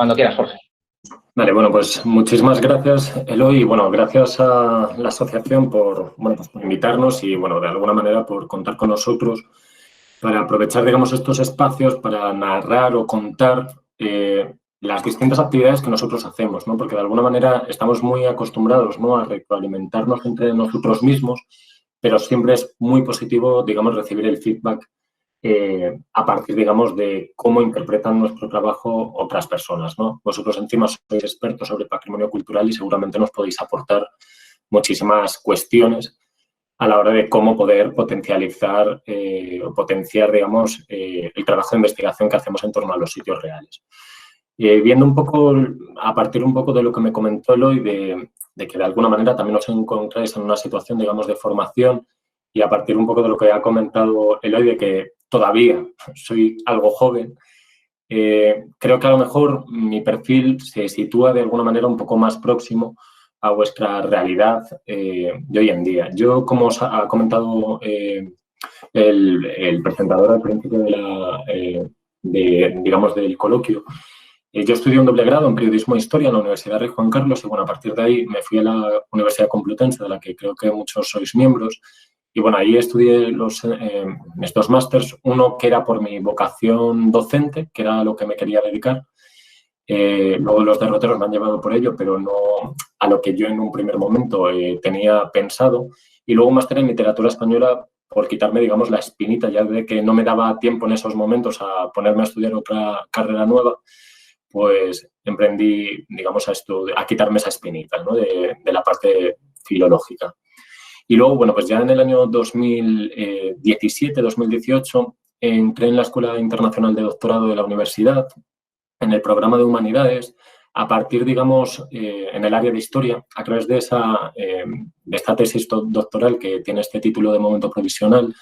Cuando quieras, Jorge. Vale, bueno, pues muchísimas gracias, Eloy, y bueno, gracias a la asociación por invitarnos y, bueno, de alguna manera por contar con nosotros para aprovechar, digamos, estos espacios para narrar o contar las distintas actividades que nosotros hacemos, ¿no? Porque de alguna manera estamos muy acostumbrados, ¿no?, a retroalimentarnos entre nosotros mismos, pero siempre es muy positivo, digamos, recibir el feedback a partir, digamos, de cómo interpretan nuestro trabajo otras personas, ¿no? Vosotros encima sois expertos sobre patrimonio cultural y seguramente nos podéis aportar muchísimas cuestiones a la hora de cómo poder potencializar o potenciar, digamos, el trabajo de investigación que hacemos en torno a los sitios reales. Viendo un poco, a partir un poco de lo que me comentó Eloy, de que de alguna manera también os encontráis en una situación, digamos, de formación, y a partir un poco de lo que ha comentado Eloy, de que todavía soy algo joven, creo que a lo mejor mi perfil se sitúa de alguna manera un poco más próximo a vuestra realidad de hoy en día. Yo, como os ha comentado el presentador al principio digamos, del coloquio, yo estudié un doble grado en Periodismo e Historia en la Universidad Rey Juan Carlos y, bueno, a partir de ahí me fui a la Universidad Complutense, de la que creo que muchos sois miembros. Y, bueno, ahí estudié estos másters, uno que era por mi vocación docente, que era a lo que me quería dedicar. Luego los derroteros me han llevado por ello, pero no a lo que yo en un primer momento tenía pensado. Y luego un máster en literatura española por quitarme, digamos, la espinita, ya de que no me daba tiempo en esos momentos a ponerme a estudiar otra carrera nueva, pues emprendí, digamos, a quitarme esa espinita, ¿no?, de la parte filológica. Y luego, bueno, pues ya en el año 2017, 2018, entré en la Escuela Internacional de Doctorado de la Universidad, en el programa de Humanidades, a partir, digamos, en el área de Historia, a través de esta tesis doctoral que tiene este título de momento provisional,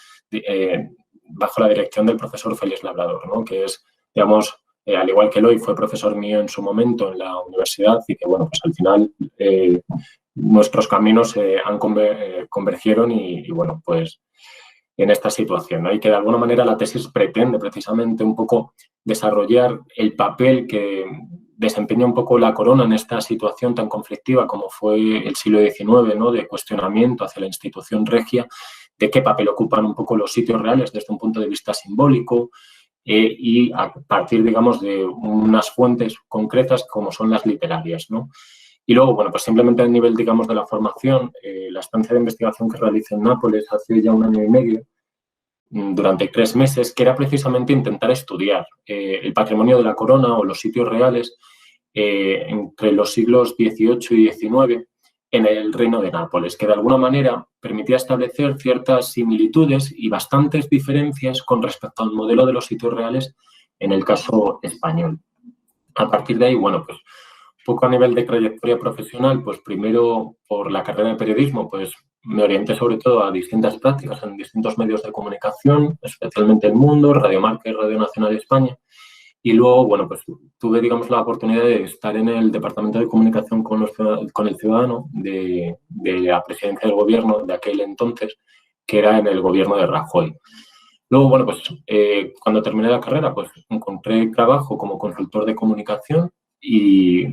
bajo la dirección del profesor Félix Labrador, ¿no?, que es, digamos, al igual que Eloy, fue profesor mío en su momento en la universidad y que, bueno, pues al final nuestros caminos convergieron y, bueno, pues en esta situación, ¿no? Y que de alguna manera la tesis pretende precisamente un poco desarrollar el papel que desempeña un poco la corona en esta situación tan conflictiva como fue el siglo XIX, ¿no?, de cuestionamiento hacia la institución regia, de qué papel ocupan un poco los sitios reales desde un punto de vista simbólico, y a partir, digamos, de unas fuentes concretas como son las literarias, ¿no? Y luego, bueno, pues simplemente a nivel, digamos, de la formación, la estancia de investigación que realicé en Nápoles hace ya 1 año y medio, durante 3 meses, que era precisamente intentar estudiar el patrimonio de la corona o los sitios reales entre los siglos XVIII y XIX en el Reino de Nápoles, que de alguna manera permitía establecer ciertas similitudes y bastantes diferencias con respecto al modelo de los sitios reales en el caso español. A partir de ahí, bueno, pues poco a nivel de trayectoria profesional, pues primero por la carrera de periodismo, pues me orienté sobre todo a distintas prácticas en distintos medios de comunicación, especialmente El Mundo, Radio Marca y Radio Nacional de España. Y luego, bueno, pues tuve, digamos, la oportunidad de estar en el Departamento de Comunicación con el Ciudadano de la presidencia del gobierno de aquel entonces, que era en el gobierno de Rajoy. Luego, bueno, pues cuando terminé la carrera, pues encontré trabajo como consultor de comunicación y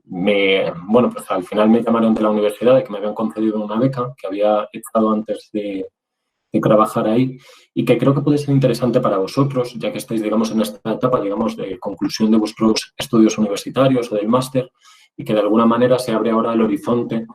bueno, pues al final me llamaron de la universidad de que me habían concedido una beca que había estado antes de trabajar ahí y que creo que puede ser interesante para vosotros, ya que estáis, digamos, en esta etapa, digamos, de conclusión de vuestros estudios universitarios o del máster y que de alguna manera se abre ahora el horizonte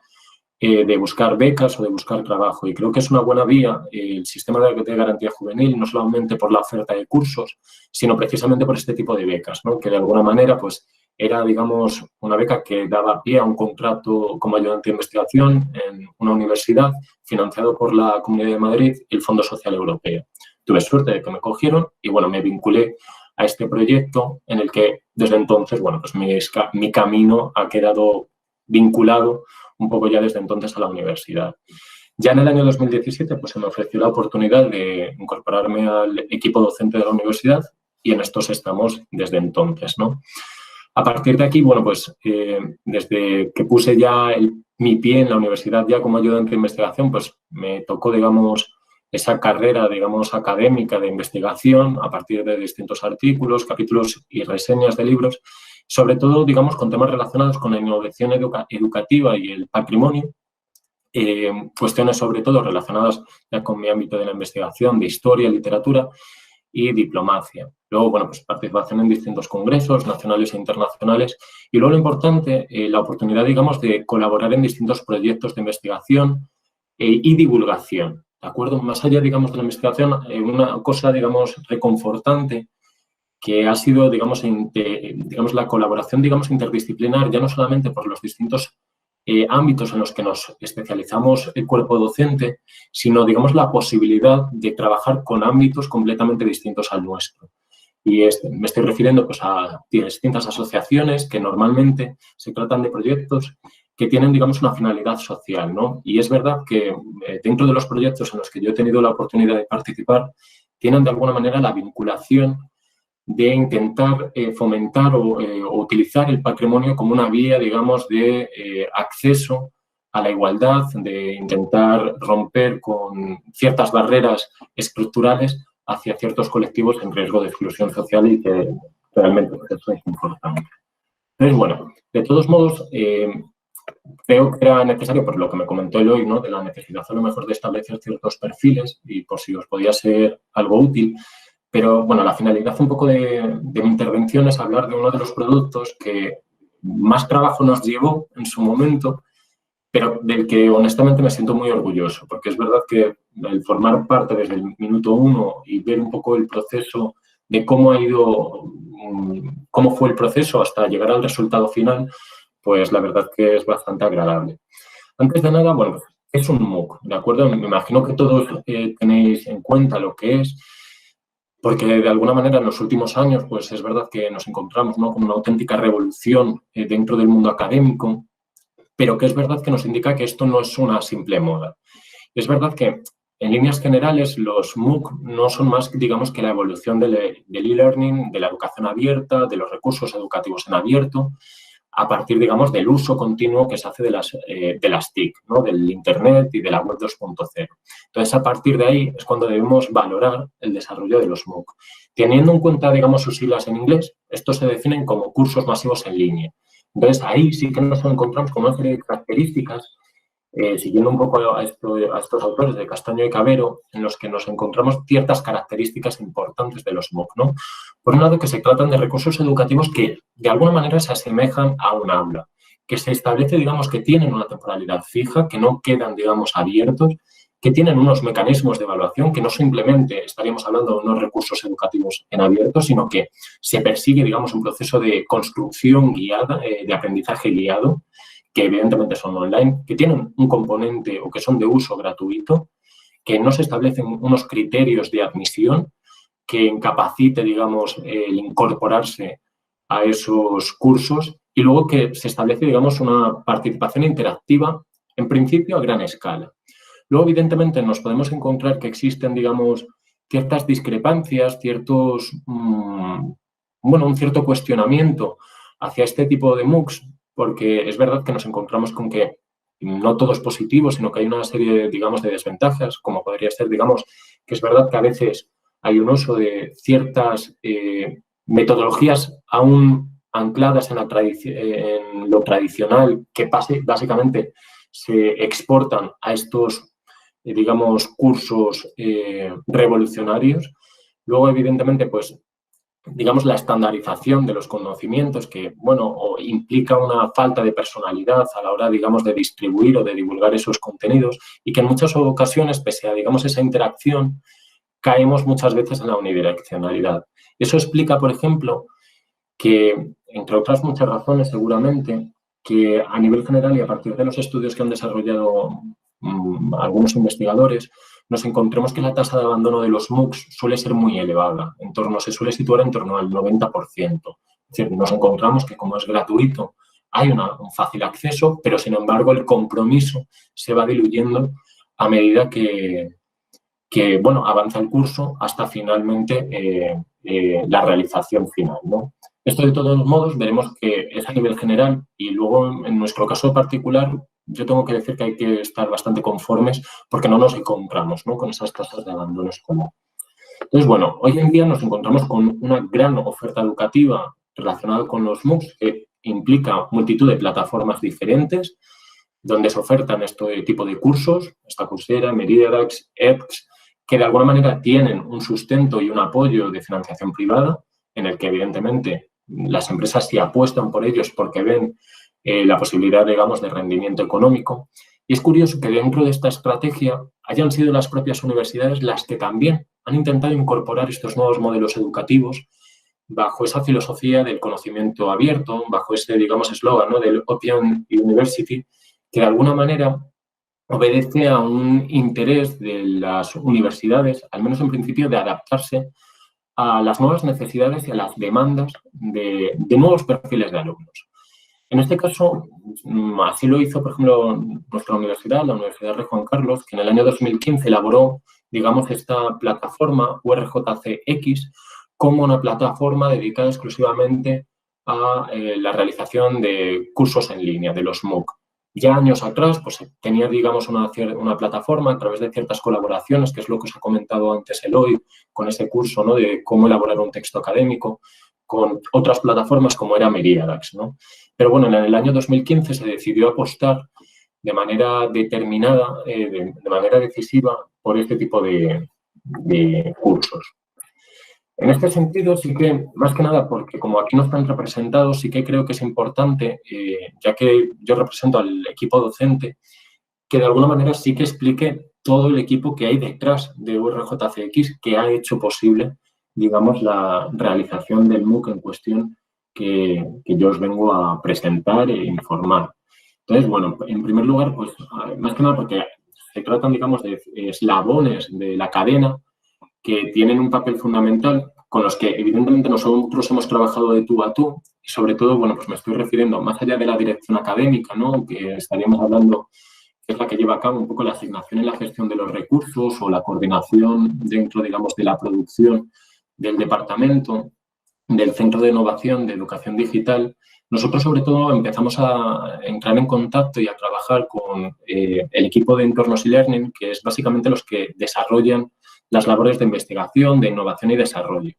de buscar becas o de buscar trabajo. Y creo que es una buena vía el sistema de garantía juvenil, no solamente por la oferta de cursos, sino precisamente por este tipo de becas, ¿no?, que de alguna manera, pues, era, digamos, una beca que daba pie a un contrato como ayudante de investigación en una universidad financiado por la Comunidad de Madrid y el Fondo Social Europeo. Tuve suerte de que me cogieron y, bueno, me vinculé a este proyecto en el que desde entonces, bueno, pues mi camino ha quedado vinculado un poco ya desde entonces a la universidad. Ya en el año 2017 pues se me ofreció la oportunidad de incorporarme al equipo docente de la universidad y en estos estamos desde entonces, ¿no? A partir de aquí, bueno, pues desde que puse ya mi pie en la universidad ya como ayudante de investigación, pues me tocó, digamos, esa carrera, digamos, académica de investigación a partir de distintos artículos, capítulos y reseñas de libros. sobre todo, digamos, con temas relacionados con la innovación educativa y el patrimonio, cuestiones sobre todo relacionadas ya con mi ámbito de la investigación, de historia, literatura y diplomacia. Luego, bueno, pues participación en distintos congresos nacionales e internacionales y luego lo importante, la oportunidad, digamos, de colaborar en distintos proyectos de investigación y divulgación, ¿de acuerdo? Más allá, digamos, de la investigación, una cosa, digamos, reconfortante que ha sido, digamos, digamos, la colaboración, digamos, interdisciplinar, ya no solamente por los distintos ámbitos en los que nos especializamos el cuerpo docente, sino, digamos, la posibilidad de trabajar con ámbitos completamente distintos al nuestro. Y me estoy refiriendo pues, a distintas asociaciones que normalmente se tratan de proyectos que tienen, digamos, una finalidad social, ¿no? Y es verdad que dentro de los proyectos en los que yo he tenido la oportunidad de participar, tienen de alguna manera la vinculación de intentar fomentar o utilizar el patrimonio como una vía, digamos, de acceso a la igualdad, de intentar romper con ciertas barreras estructurales hacia ciertos colectivos en riesgo de exclusión social y que realmente eso es importante. Entonces, bueno, de todos modos, creo que era necesario, por lo que me comentó Eloy, ¿no?, de la necesidad a lo mejor de establecer ciertos perfiles y por si os podía ser algo útil. Pero, bueno, la finalidad un poco de mi intervención es hablar de uno de los productos que más trabajo nos llevó en su momento, pero del que honestamente me siento muy orgulloso, porque es verdad que el formar parte desde el minuto uno y ver un poco el proceso de cómo ha ido, cómo fue el proceso hasta llegar al resultado final, pues la verdad que es bastante agradable. Antes de nada, bueno, es un MOOC, ¿de acuerdo? Me imagino que todos tenéis en cuenta lo que es, porque de alguna manera en los últimos años, pues es verdad que nos encontramos, ¿no?, con una auténtica revolución dentro del mundo académico, pero que es verdad que nos indica que esto no es una simple moda. Es verdad que en líneas generales los MOOC no son más, digamos, que la evolución del e-learning, de la educación abierta, de los recursos educativos en abierto, a partir, digamos, del uso continuo que se hace de las TIC, ¿no?, del Internet y de la web 2.0. Entonces, a partir de ahí es cuando debemos valorar el desarrollo de los MOOC. Teniendo en cuenta, digamos, sus siglas en inglés, estos se definen como cursos masivos en línea. Entonces, ahí sí que nos encontramos con una serie de características, siguiendo un poco a estos autores de Castaño y Cavero, en los que nos encontramos ciertas características importantes de los MOOC, ¿no? Por un lado, que se tratan de recursos educativos que de alguna manera se asemejan a un aula, que se establece, digamos, que tienen una temporalidad fija, que no quedan, digamos, abiertos, que tienen unos mecanismos de evaluación, que no simplemente estaríamos hablando de unos recursos educativos en abierto, sino que se persigue, digamos, un proceso de construcción guiada, de aprendizaje guiado, que evidentemente son online, que tienen un componente o que son de uso gratuito, que no se establecen unos criterios de admisión que incapacite, digamos, el incorporarse a esos cursos y luego que se establece, digamos, una participación interactiva, en principio a gran escala. Luego, evidentemente, nos podemos encontrar que existen, digamos, ciertas discrepancias, un cierto cuestionamiento hacia este tipo de MOOCs, porque es verdad que nos encontramos con que no todo es positivo, sino que hay una serie, digamos, de desventajas, como podría ser, digamos, que es verdad que a veces hay un uso de ciertas metodologías aún ancladas en lo tradicional, que básicamente se exportan a estos, digamos, cursos revolucionarios. Luego, evidentemente, pues, digamos, la estandarización de los conocimientos que, bueno, implica una falta de personalidad a la hora, digamos, de distribuir o de divulgar esos contenidos y que en muchas ocasiones, pese a, digamos, esa interacción, caemos muchas veces en la unidireccionalidad. Eso explica, por ejemplo, que, entre otras muchas razones, seguramente, que a nivel general y a partir de los estudios que han desarrollado algunos investigadores, nos encontremos que la tasa de abandono de los MOOCs suele ser muy elevada, se suele situar en torno al 90%. Es decir, nos encontramos que como es gratuito, hay un fácil acceso, pero sin embargo el compromiso se va diluyendo a medida que avanza el curso hasta finalmente la realización final, ¿no? Esto, de todos modos, veremos que es a nivel general y luego, en nuestro caso particular, yo tengo que decir que hay que estar bastante conformes porque no nos encontramos, ¿no?, con esas tasas de abandono escolar. Entonces, bueno, hoy en día nos encontramos con una gran oferta educativa relacionado con los MOOCs, que implica multitud de plataformas diferentes donde se ofertan este tipo de cursos, esta Coursera, Meriadax, edX, que de alguna manera tienen un sustento y un apoyo de financiación privada, en el que evidentemente las empresas sí apuestan por ellos porque ven la posibilidad, digamos, de rendimiento económico. Y es curioso que dentro de esta estrategia hayan sido las propias universidades las que también han intentado incorporar estos nuevos modelos educativos bajo esa filosofía del conocimiento abierto, bajo ese, digamos, eslogan, ¿no?, del Open University, que de alguna manera obedece a un interés de las universidades, al menos en principio, de adaptarse a las nuevas necesidades y a las demandas de nuevos perfiles de alumnos. En este caso, así lo hizo, por ejemplo, nuestra universidad, la Universidad Rey Juan Carlos, que en el año 2015 elaboró, digamos, esta plataforma URJCX como una plataforma dedicada exclusivamente a la realización de cursos en línea, de los MOOC. Ya años atrás, pues tenía, digamos, una plataforma a través de ciertas colaboraciones, que es lo que os ha comentado antes Eloy, con ese curso, ¿no?, de cómo elaborar un texto académico, con otras plataformas como era Meriadax, ¿no? Pero bueno, en el año 2015 se decidió apostar de manera determinada, de manera decisiva, por este tipo de cursos. En este sentido, sí que, más que nada, porque como aquí no están representados, sí que creo que es importante, ya que yo represento al equipo docente, que de alguna manera sí que explique todo el equipo que hay detrás de URJCX que ha hecho posible, digamos, la realización del MOOC en cuestión que yo os vengo a presentar e informar. Entonces, bueno, en primer lugar, pues, más que nada porque se tratan, digamos, de eslabones de la cadena que tienen un papel fundamental con los que, evidentemente, nosotros hemos trabajado de tú a tú y, sobre todo, bueno, pues me estoy refiriendo más allá de la dirección académica, ¿no?, que estaríamos hablando, que es la que lleva a cabo un poco la asignación y la gestión de los recursos o la coordinación dentro, digamos, de la producción del departamento, del Centro de Innovación de Educación Digital. Nosotros, sobre todo, empezamos a entrar en contacto y a trabajar con el equipo de Entornos y Learning, que es básicamente los que desarrollan las labores de investigación, de innovación y desarrollo.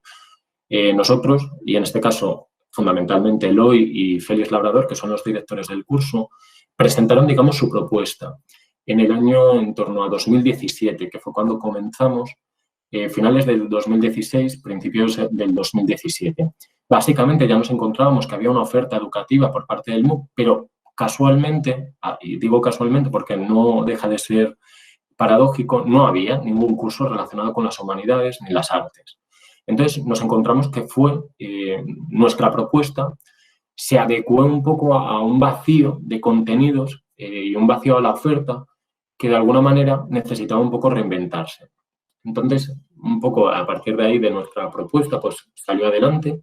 Nosotros, y en este caso, fundamentalmente Eloy y Félix Labrador, que son los directores del curso, presentaron, digamos, su propuesta en el año en torno a 2017, que fue cuando comenzamos, finales del 2016, principios del 2017. Básicamente ya nos encontrábamos que había una oferta educativa por parte del MOOC, pero casualmente, y digo casualmente porque no deja de ser paradójico, no había ningún curso relacionado con las humanidades ni las artes. Entonces nos encontramos que fue nuestra propuesta, se adecuó un poco a un vacío de contenidos y un vacío a la oferta que de alguna manera necesitaba un poco reinventarse. Entonces, un poco a partir de ahí, de nuestra propuesta, pues salió adelante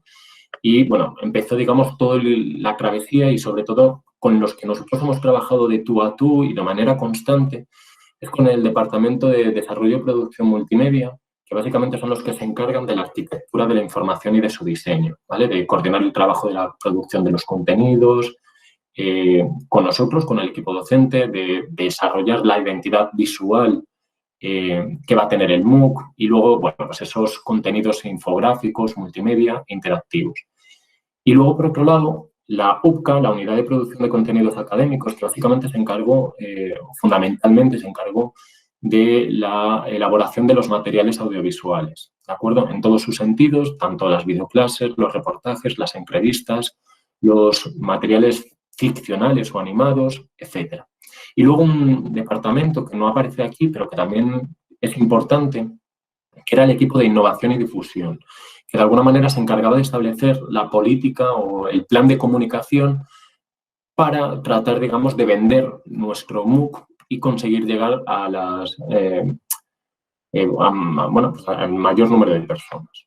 y, bueno, empezó, digamos, toda la travesía y, sobre todo, con los que nosotros hemos trabajado de tú a tú y de manera constante, es con el Departamento de Desarrollo y Producción Multimedia, que básicamente son los que se encargan de la arquitectura de la información y de su diseño, ¿vale? De coordinar el trabajo de la producción de los contenidos, con nosotros, con el equipo docente, de desarrollar la identidad visual que va a tener el MOOC y luego, bueno, pues esos contenidos infográficos, multimedia, interactivos. Y luego, por otro lado, la UPCA, la Unidad de Producción de Contenidos Académicos, que básicamente se encargó, fundamentalmente se encargó de la elaboración de los materiales audiovisuales, ¿de acuerdo? En todos sus sentidos, tanto las videoclases, los reportajes, las entrevistas, los materiales ficcionales o animados, etcétera. Y luego un departamento que no aparece aquí, pero que también es importante, que era el equipo de innovación y difusión, que de alguna manera se encargaba de establecer la política o el plan de comunicación para tratar, digamos, de vender nuestro MOOC y conseguir llegar a las, bueno, pues al mayor número de personas.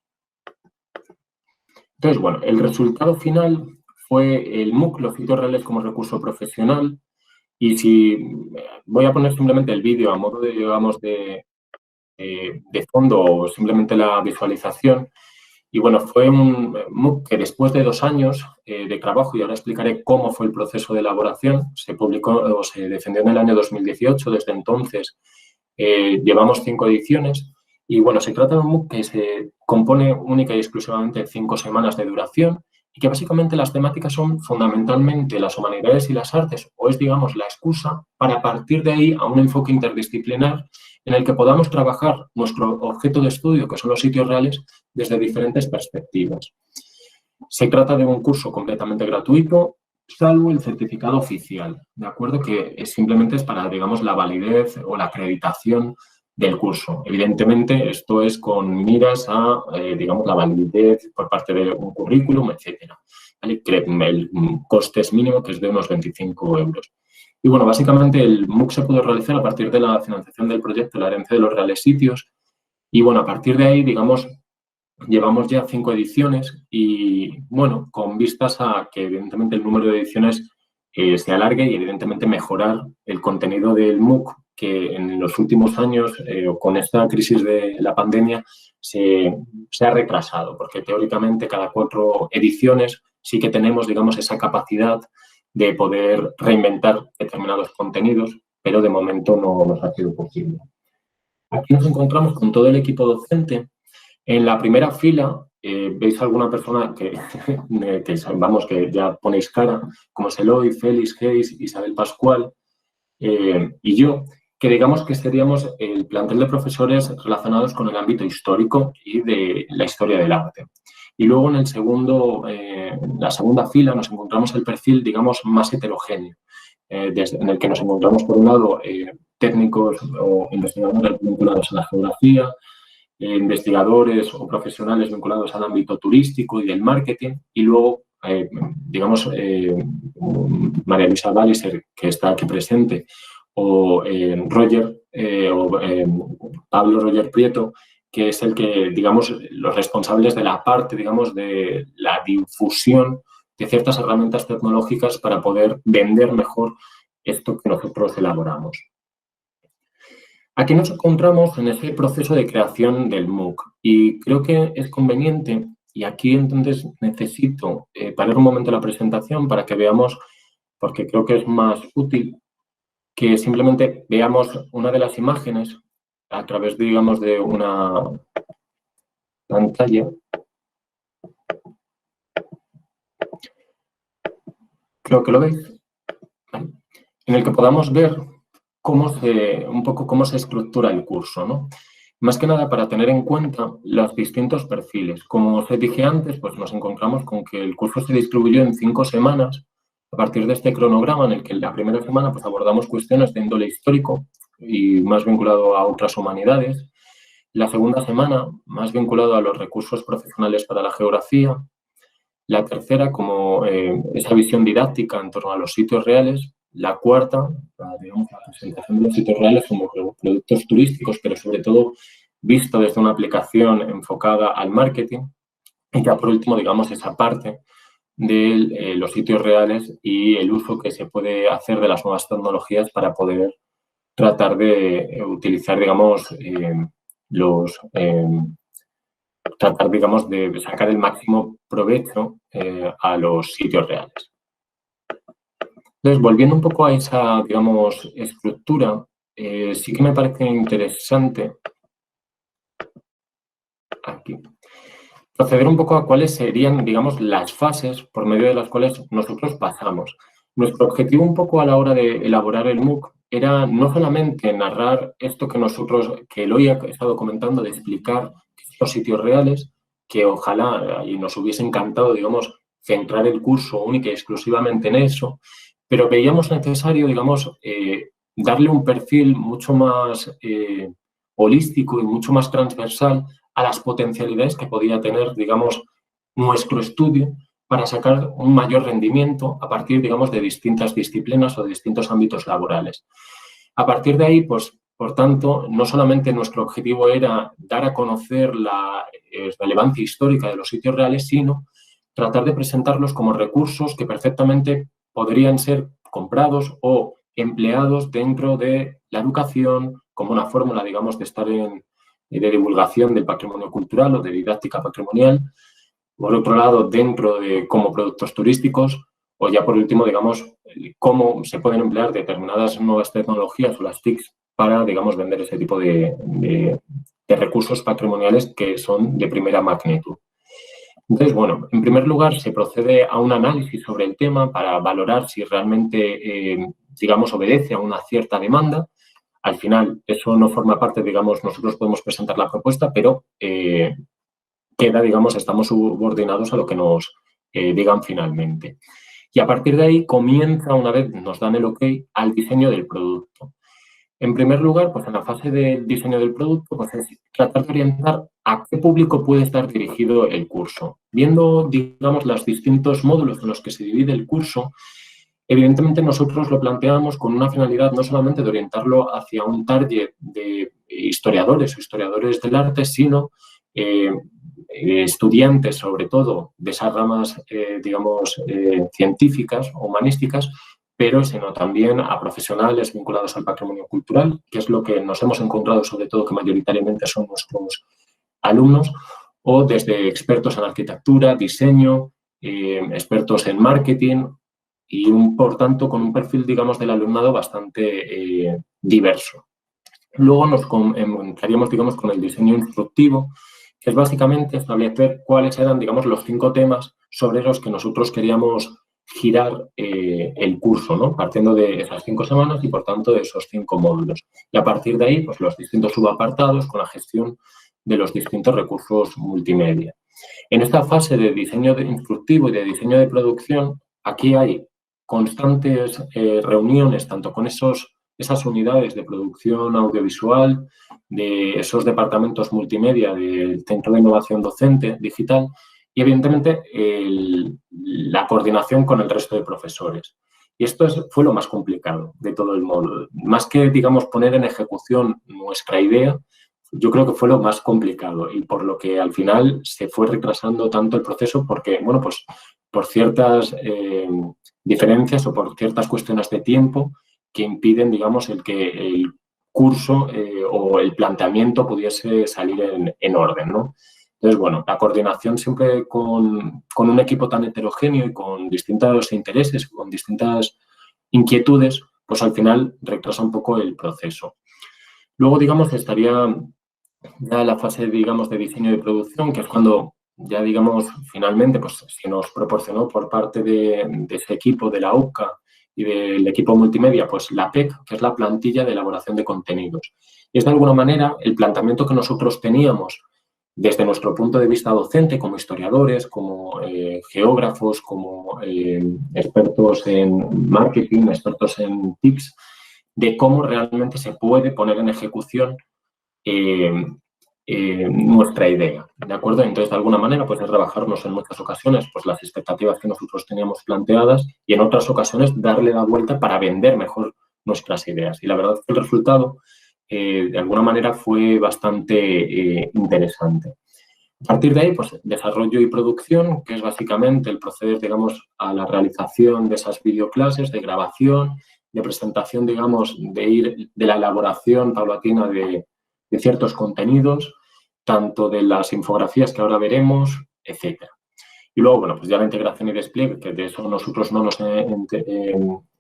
Entonces, bueno, el resultado final fue el MOOC, los sitios reales como recurso profesional. Y si voy a poner simplemente el vídeo a modo de, digamos, de fondo o simplemente la visualización. Y bueno, fue un MOOC que después de 2 años de trabajo, y ahora explicaré cómo fue el proceso de elaboración, se publicó o se defendió en el año 2018. Desde entonces llevamos 5 ediciones. Y bueno, se trata de un MOOC que se compone única y exclusivamente de 5 semanas de duración y que básicamente las temáticas son fundamentalmente las humanidades y las artes, o es, digamos, la excusa para partir de ahí a un enfoque interdisciplinar en el que podamos trabajar nuestro objeto de estudio, que son los sitios reales, desde diferentes perspectivas. Se trata de un curso completamente gratuito, salvo el certificado oficial, ¿de acuerdo? Que simplemente es para, digamos, la validez o la acreditación del curso. Evidentemente, esto es con miras a, digamos, la validez por parte de un currículum, etcétera. ¿Vale? El coste es mínimo, que es de unos 25 euros. Y bueno, básicamente el MOOC se pudo realizar a partir de la financiación del proyecto La herencia de los reales sitios. Y bueno, a partir de ahí, digamos, llevamos ya 5 ediciones y, bueno, con vistas a que evidentemente el número de ediciones se alargue y evidentemente mejorar el contenido del MOOC, que en los últimos años, con esta crisis de la pandemia, se ha retrasado, porque teóricamente cada 4 ediciones sí que tenemos, digamos, esa capacidad de poder reinventar determinados contenidos, pero de momento no nos ha sido posible. Aquí nos encontramos con todo el equipo docente. En la primera fila veis alguna persona que ya ponéis cara, como es Eloy, Félix, Hayes, Isabel Pascual y yo, que digamos que seríamos el plantel de profesores relacionados con el ámbito histórico y de la historia del arte. Y luego en la segunda fila nos encontramos el perfil, digamos, más heterogéneo, en el que nos encontramos, por un lado, técnicos o investigadores vinculados a la geografía, investigadores o profesionales vinculados al ámbito turístico y del marketing, y luego, digamos, María Luisa Balliser, que está aquí presente, o Pablo Roger Prieto, que es el que, digamos, los responsables de la parte, digamos, de la difusión de ciertas herramientas tecnológicas para poder vender mejor esto que nosotros elaboramos. Aquí nos encontramos en ese proceso de creación del MOOC y creo que es conveniente, y aquí entonces necesito parar un momento la presentación para que veamos, porque creo que es más útil, que simplemente veamos una de las imágenes a través, digamos, de una pantalla. Creo que lo veis. En el que podamos ver un poco cómo se estructura el curso, ¿no? Más que nada para tener en cuenta los distintos perfiles. Como os dije antes, pues nos encontramos con que el curso se distribuyó en 5 semanas a partir de este cronograma en el que la primera semana pues abordamos cuestiones de índole histórico y más vinculado a otras humanidades. La segunda semana, más vinculado a los recursos profesionales para la geografía. La tercera, como esa visión didáctica en torno a los sitios reales. La cuarta, digamos, la presentación de los sitios reales como productos turísticos, pero sobre todo visto desde una aplicación enfocada al marketing. Y ya por último, digamos, esa parte de los sitios reales y el uso que se puede hacer de las nuevas tecnologías para poder tratar de utilizar, digamos, tratar, digamos, de sacar el máximo provecho a los sitios reales. Entonces, volviendo un poco a esa, digamos, estructura, sí que me parece interesante aquí proceder un poco a cuáles serían, digamos, las fases por medio de las cuales nosotros pasamos. Nuestro objetivo un poco a la hora de elaborar el MOOC era no solamente narrar esto que Eloy ha estado comentando, de explicar los sitios reales, que ojalá y nos hubiese encantado, digamos, centrar el curso única y exclusivamente en eso, pero veíamos necesario, digamos, darle un perfil mucho más holístico y mucho más transversal a las potencialidades que podía tener, digamos, nuestro estudio para sacar un mayor rendimiento a partir, digamos, de distintas disciplinas o de distintos ámbitos laborales. A partir de ahí, pues, por tanto, no solamente nuestro objetivo era dar a conocer la relevancia histórica de los sitios reales, sino tratar de presentarlos como recursos que perfectamente podrían ser comprados o empleados dentro de la educación como una fórmula, digamos, de divulgación del patrimonio cultural o de didáctica patrimonial. Por otro lado, dentro de como productos turísticos, o ya por último, digamos, cómo se pueden emplear determinadas nuevas tecnologías o las TICs para, digamos, vender ese tipo de recursos patrimoniales que son de primera magnitud. Entonces, bueno, en primer lugar, se procede a un análisis sobre el tema para valorar si realmente, digamos, obedece a una cierta demanda. Al final, eso no forma parte, digamos, nosotros podemos presentar la propuesta, pero queda, digamos, estamos subordinados a lo que nos digan finalmente. Y a partir de ahí comienza, una vez nos dan el ok, al diseño del producto. En primer lugar, pues en la fase del diseño del producto, pues es tratar de orientar a qué público puede estar dirigido el curso. Viendo, digamos, los distintos módulos en los que se divide el curso, evidentemente nosotros lo planteamos con una finalidad no solamente de orientarlo hacia un target de historiadores o historiadores del arte, sino estudiantes, sobre todo, de esas ramas, digamos, científicas o humanísticas, pero sino también a profesionales vinculados al patrimonio cultural, que es lo que nos hemos encontrado, sobre todo, que mayoritariamente son nuestros alumnos, o desde expertos en arquitectura, diseño, expertos en marketing y, por tanto, con un perfil, digamos, del alumnado bastante diverso. Luego nos entraríamos, digamos, con el diseño instructivo, que es básicamente establecer cuáles eran, digamos, los 5 temas sobre los que nosotros queríamos girar el curso, ¿no? Partiendo de esas 5 semanas y, por tanto, de esos 5 módulos. Y a partir de ahí, pues los distintos subapartados con la gestión de los distintos recursos multimedia. En esta fase de diseño instructivo y de diseño de producción, aquí hay constantes reuniones, tanto con esas unidades de producción audiovisual, de esos departamentos multimedia del Centro de Innovación Docente Digital y, evidentemente, la coordinación con el resto de profesores. Y esto fue lo más complicado de todo el módulo. Más que, digamos, poner en ejecución nuestra idea, yo creo que fue lo más complicado y por lo que al final se fue retrasando tanto el proceso porque, bueno, pues por ciertas diferencias o por ciertas cuestiones de tiempo que impiden, digamos, el que el curso o el planteamiento pudiese salir en orden, ¿no? Entonces, bueno, la coordinación siempre con un equipo tan heterogéneo y con distintos intereses, con distintas inquietudes, pues al final retrasa un poco el proceso. Luego, digamos, estaría ya la fase, digamos, de diseño y producción, que es cuando ya, digamos, finalmente pues se nos proporcionó por parte de ese equipo de la UCA y del equipo multimedia, pues la PEC, que es la plantilla de elaboración de contenidos. Y es de alguna manera el planteamiento que nosotros teníamos desde nuestro punto de vista docente, como historiadores, como geógrafos, como expertos en marketing, expertos en TICs, de cómo realmente se puede poner en ejecución nuestra idea, ¿de acuerdo? Entonces, de alguna manera, pues es rebajarnos en muchas ocasiones pues las expectativas que nosotros teníamos planteadas y en otras ocasiones darle la vuelta para vender mejor nuestras ideas. Y la verdad es que el resultado, de alguna manera, fue bastante interesante. A partir de ahí, pues desarrollo y producción, que es básicamente el proceder, digamos, a la realización de esas videoclases, de grabación, de presentación, digamos, de la elaboración paulatina de ciertos contenidos, tanto de las infografías que ahora veremos, etc. Y luego, bueno, pues ya la integración y despliegue, que de eso nosotros no nos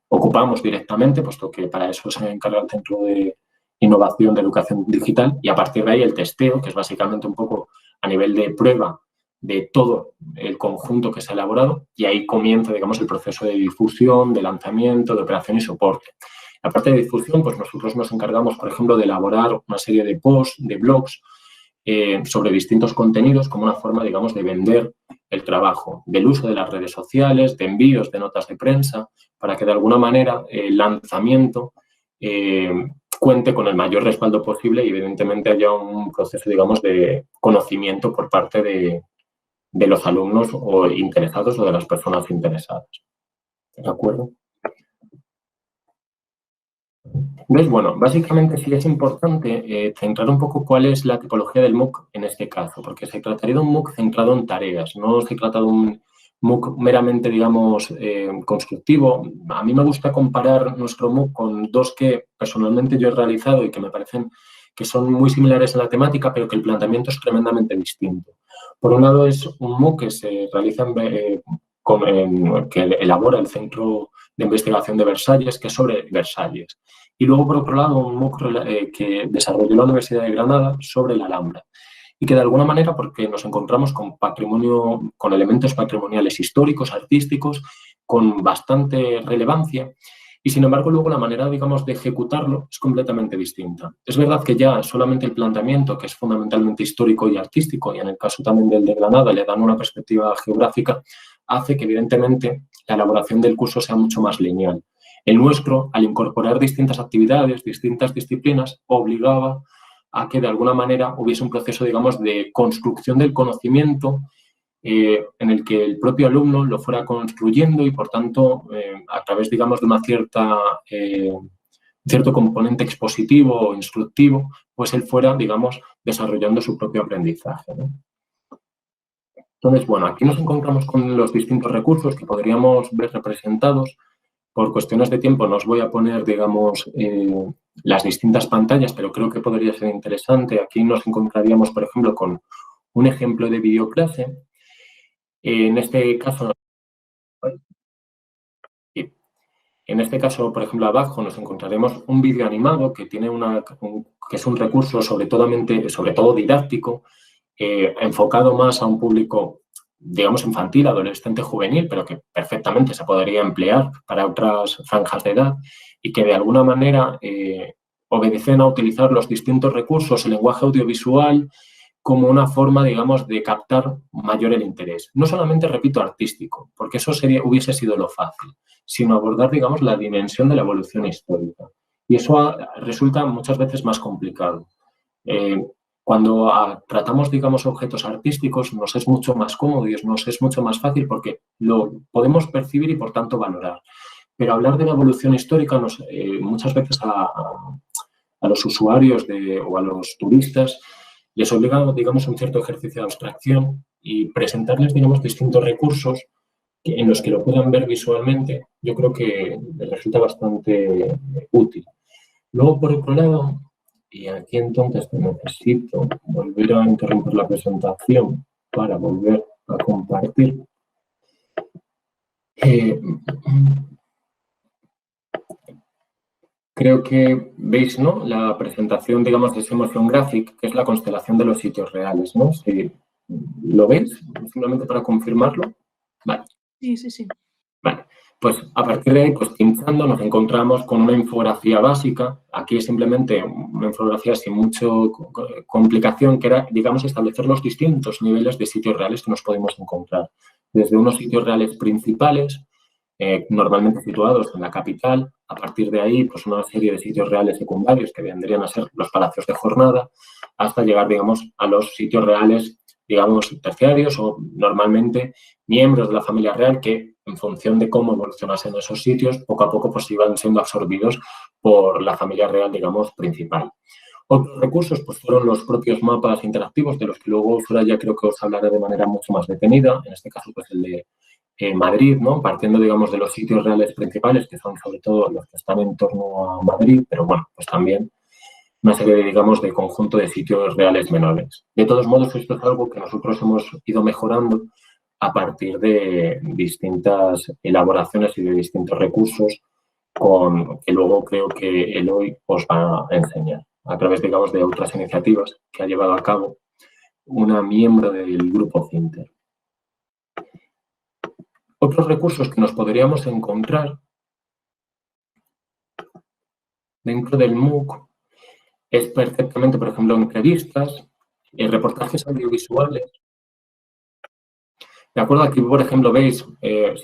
ocupamos directamente, puesto que para eso se encarga el Centro de Innovación de Educación Digital, y a partir de ahí el testeo, que es básicamente un poco a nivel de prueba de todo el conjunto que se ha elaborado, y ahí comienza, digamos, el proceso de difusión, de lanzamiento, de operación y soporte. La parte de difusión, pues nosotros nos encargamos, por ejemplo, de elaborar una serie de posts, de blogs, sobre distintos contenidos como una forma, digamos, de vender el trabajo, del uso de las redes sociales, de envíos de notas de prensa, para que de alguna manera el lanzamiento cuente con el mayor respaldo posible y evidentemente haya un proceso, digamos, de conocimiento por parte de los alumnos o interesados o de las personas interesadas. ¿De acuerdo? Entonces, bueno, básicamente sí es importante centrar un poco cuál es la tipología del MOOC en este caso, porque se trataría de un MOOC centrado en tareas, no se trata de un MOOC meramente, digamos, constructivo. A mí me gusta comparar nuestro MOOC con 2 que personalmente yo he realizado y que me parecen que son muy similares en la temática, pero que el planteamiento es tremendamente distinto. Por un lado es un MOOC que se realiza que elabora el Centro de Investigación de Versalles, que es sobre Versalles. Y luego, por otro lado, un MOOC que desarrolló la Universidad de Granada sobre la Alhambra. y que de alguna manera, porque nos encontramos con patrimonio, con elementos patrimoniales históricos, artísticos, con bastante relevancia, y sin embargo luego la manera, digamos, de ejecutarlo es completamente distinta. Es verdad que ya solamente el planteamiento, que es fundamentalmente histórico y artístico, y en el caso también del de Granada le dan una perspectiva geográfica, hace que evidentemente la elaboración del curso sea mucho más lineal. El nuestro, al incorporar distintas actividades, distintas disciplinas, obligaba a que de alguna manera hubiese un proceso, digamos, de construcción del conocimiento en el que el propio alumno lo fuera construyendo y, por tanto, a través, digamos, de una cierto componente expositivo o instructivo, pues él fuera, digamos, desarrollando su propio aprendizaje, ¿no? Entonces, bueno, aquí nos encontramos con los distintos recursos que podríamos ver representados. Por cuestiones de tiempo no os voy a poner, digamos, las distintas pantallas, pero creo que podría ser interesante. Aquí nos encontraríamos, por ejemplo, con un ejemplo de videoclase. En este caso, por ejemplo, abajo nos encontraremos un vídeo animado que tiene que es un recurso sobre todo didáctico, enfocado más a un público, digamos, infantil, adolescente, juvenil, pero que perfectamente se podría emplear para otras franjas de edad y que de alguna manera obedecen a utilizar los distintos recursos, el lenguaje audiovisual, como una forma, digamos, de captar mayor el interés. No solamente, repito, artístico, porque eso hubiese sido lo fácil, sino abordar, digamos, la dimensión de la evolución histórica. Y eso resulta muchas veces más complicado. Cuando tratamos, digamos, objetos artísticos, nos es mucho más cómodo y nos es mucho más fácil porque lo podemos percibir y, por tanto, valorar. Pero hablar de la evolución histórica muchas veces a los usuarios o a los turistas les obliga, digamos, a un cierto ejercicio de abstracción y presentarles, digamos, distintos recursos en los que lo puedan ver visualmente, yo creo que les resulta bastante útil. Luego, por otro lado, y aquí entonces necesito volver a interrumpir la presentación para volver a compartir. Creo que veis, ¿no?, la presentación, digamos, de ese motion graphic, que es la constelación de los sitios reales, ¿no? Si ¿lo veis? Simplemente para confirmarlo. Vale. Sí. Vale. Pues a partir de ahí, pues pinchando, nos encontramos con una infografía básica. Aquí es simplemente una infografía sin mucha complicación, que era, digamos, establecer los distintos niveles de sitios reales que nos podemos encontrar. Desde unos sitios reales principales, normalmente situados en la capital, a partir de ahí, pues una serie de sitios reales secundarios que vendrían a ser los palacios de jornada, hasta llegar, digamos, a los sitios reales, digamos, terciarios o normalmente miembros de la familia real que, en función de cómo evolucionasen esos sitios, poco a poco pues iban siendo absorbidos por la familia real, digamos, principal. Otros recursos pues fueron los propios mapas interactivos, de los que luego Soraya creo que os hablaré de manera mucho más detenida, en este caso pues el de Madrid, ¿no?, partiendo, digamos, de los sitios reales principales, que son sobre todo los que están en torno a Madrid, pero bueno, pues también una serie, digamos, de conjunto de sitios reales menores. De todos modos, esto es algo que nosotros hemos ido mejorando a partir de distintas elaboraciones y de distintos recursos que luego creo que Eloy os va a enseñar a través, digamos, de otras iniciativas que ha llevado a cabo una miembro del grupo Cinter. Otros recursos que nos podríamos encontrar dentro del MOOC es perfectamente, por ejemplo, entrevistas, reportajes audiovisuales. De acuerdo, aquí, por ejemplo, veis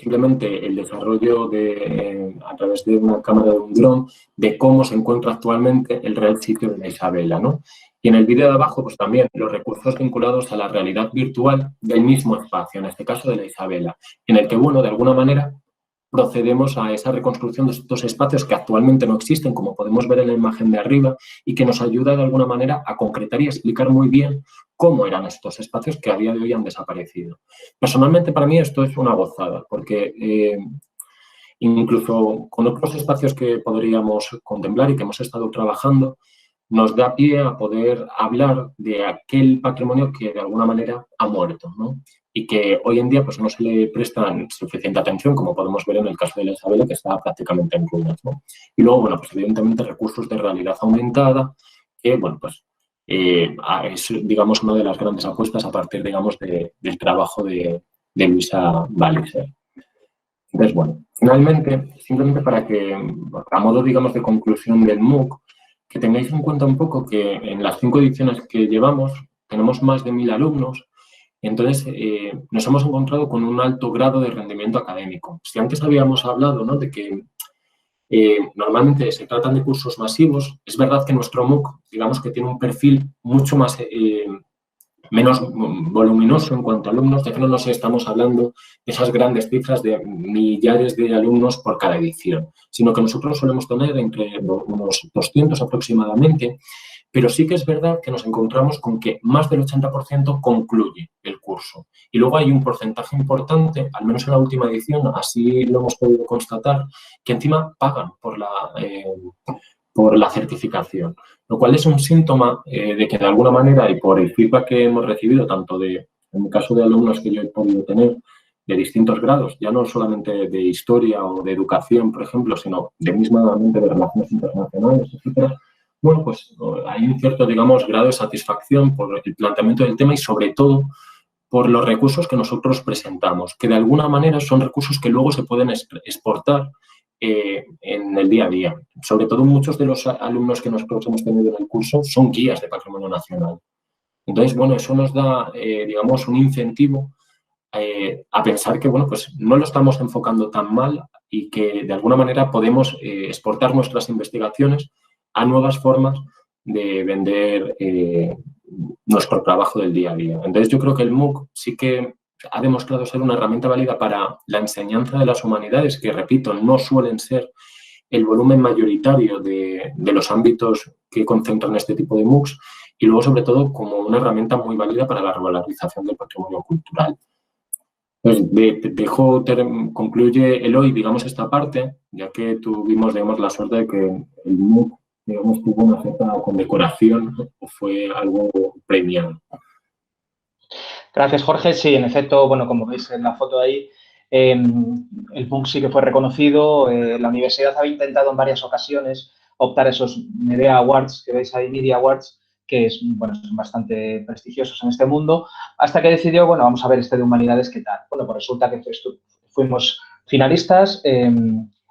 simplemente el desarrollo a través de una cámara de un dron de cómo se encuentra actualmente el Real Sitio de la Isabela, ¿no? Y en el vídeo de abajo, pues también los recursos vinculados a la realidad virtual del mismo espacio, en este caso de la Isabela, en el que, bueno, de alguna manera procedemos a esa reconstrucción de estos espacios que actualmente no existen, como podemos ver en la imagen de arriba, y que nos ayuda de alguna manera a concretar y a explicar muy bien cómo eran estos espacios que a día de hoy han desaparecido. Personalmente, para mí esto es una gozada, porque incluso con otros espacios que podríamos contemplar y que hemos estado trabajando, nos da pie a poder hablar de aquel patrimonio que de alguna manera ha muerto, ¿no? Y que hoy en día pues, no se le presta suficiente atención, como podemos ver en el caso de la Isabela, que está prácticamente en ruinas, ¿no? Y luego, bueno, pues evidentemente recursos de realidad aumentada, que, bueno, pues es, digamos, una de las grandes apuestas a partir, digamos, del trabajo de Luisa Balicer. Entonces, bueno, finalmente, simplemente para que, a modo, digamos, de conclusión del MOOC, que tengáis en cuenta un poco que en las 5 ediciones que llevamos tenemos más de 1000 alumnos. Entonces, nos hemos encontrado con un alto grado de rendimiento académico. Si antes habíamos hablado, ¿no?, de que normalmente se tratan de cursos masivos, es verdad que nuestro MOOC, digamos que tiene un perfil mucho más menos voluminoso en cuanto a alumnos. De hecho, no estamos hablando de esas grandes cifras de millares de alumnos por cada edición, sino que nosotros solemos tener entre unos 200 aproximadamente, pero sí que es verdad que nos encontramos con que más del 80% concluye el curso. Y luego hay un porcentaje importante, al menos en la última edición, así lo hemos podido constatar, que encima pagan por la certificación, lo cual es un síntoma de que de alguna manera, y por el feedback que hemos recibido, tanto en el caso de alumnos que yo he podido tener de distintos grados, ya no solamente de historia o de educación, por ejemplo, sino mismamente de relaciones internacionales, etcétera, bueno, pues hay un cierto, digamos, grado de satisfacción por el planteamiento del tema y sobre todo por los recursos que nosotros presentamos, que de alguna manera son recursos que luego se pueden exportar en el día a día. Sobre todo muchos de los alumnos que nosotros hemos tenido en el curso son guías de patrimonio nacional. Entonces, bueno, eso nos da, digamos, un incentivo a pensar que, bueno, pues no lo estamos enfocando tan mal y que de alguna manera podemos exportar nuestras investigaciones a nuevas formas de vender nuestro trabajo del día a día. Entonces, yo creo que el MOOC sí que ha demostrado ser una herramienta válida para la enseñanza de las humanidades, que, repito, no suelen ser el volumen mayoritario de los ámbitos que concentran este tipo de MOOCs, y luego, sobre todo, como una herramienta muy válida para la revalorización del patrimonio cultural. Pues concluye Eloy, digamos, esta parte, ya que tuvimos, digamos, la suerte de que el MOOC, digamos, tuvo una cierta condecoración o fue algo premiado. Gracias, Jorge. Sí, en efecto, bueno, como veis en la foto ahí, el MOOC sí que fue reconocido. La universidad había intentado en varias ocasiones optar a esos Medea Awards, que veis ahí, Media Awards, que bueno, son bastante prestigiosos en este mundo, hasta que decidió, bueno, vamos a ver este de Humanidades, ¿qué tal? Bueno, pues resulta que fuimos finalistas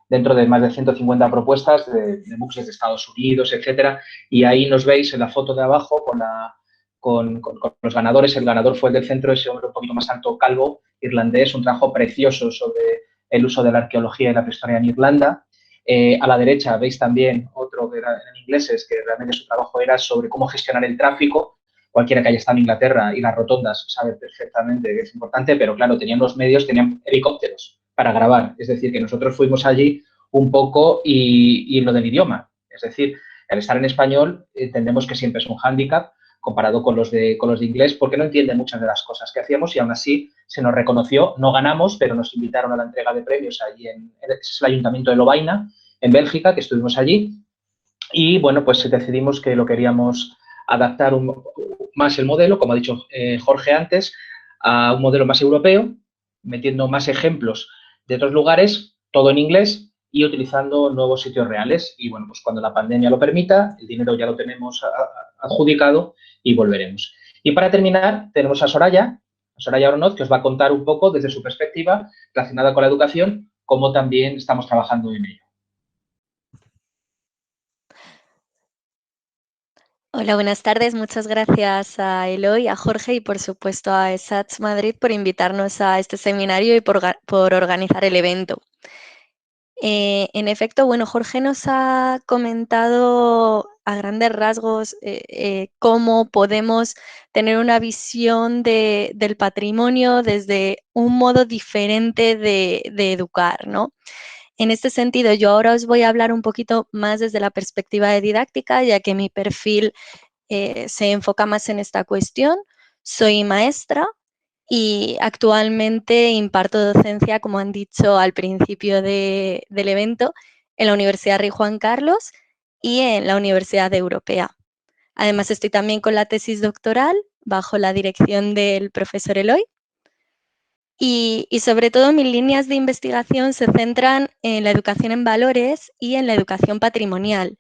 dentro de más de 150 propuestas de MOOCs de Estados Unidos, etcétera, y ahí nos veis en la foto de abajo con los ganadores. El ganador fue el del centro, ese hombre un poquito más alto, calvo, irlandés, un trabajo precioso sobre el uso de la arqueología y la prehistoria en Irlanda. A la derecha veis también otro que era en ingleses, que realmente su trabajo era sobre cómo gestionar el tráfico. Cualquiera que haya estado en Inglaterra y las rotondas sabe perfectamente que es importante, pero claro, tenían los medios, tenían helicópteros para grabar. Es decir, que nosotros fuimos allí un poco y lo del idioma. Es decir, al estar en español entendemos que siempre es un hándicap comparado con los de inglés, porque no entienden muchas de las cosas que hacíamos y aún así se nos reconoció. No ganamos, pero nos invitaron a la entrega de premios allí es el Ayuntamiento de Lovaina, en Bélgica, que estuvimos allí. Y, bueno, pues decidimos que lo queríamos adaptar más el modelo, como ha dicho Jorge antes, a un modelo más europeo, metiendo más ejemplos de otros lugares, todo en inglés y utilizando nuevos sitios reales. Y, bueno, pues cuando la pandemia lo permita, el dinero ya lo tenemos adjudicado y volveremos. Y para terminar, tenemos a Soraya Oronoz, que os va a contar un poco desde su perspectiva relacionada con la educación, cómo también estamos trabajando en ello. Hola, buenas tardes. Muchas gracias a Eloy, a Jorge y, por supuesto, a ESATS Madrid por invitarnos a este seminario y por organizar el evento. En efecto, bueno, Jorge nos ha comentado a grandes rasgos cómo podemos tener una visión del patrimonio desde un modo diferente de educar, ¿no? En este sentido, yo ahora os voy a hablar un poquito más desde la perspectiva de didáctica, ya que mi perfil se enfoca más en esta cuestión. Soy maestra y actualmente imparto docencia, como han dicho al principio del evento, en la Universidad Rey Juan Carlos y en la Universidad Europea. Además, estoy también con la tesis doctoral bajo la dirección del profesor Eloy. Y sobre todo mis líneas de investigación se centran en la educación en valores y en la educación patrimonial.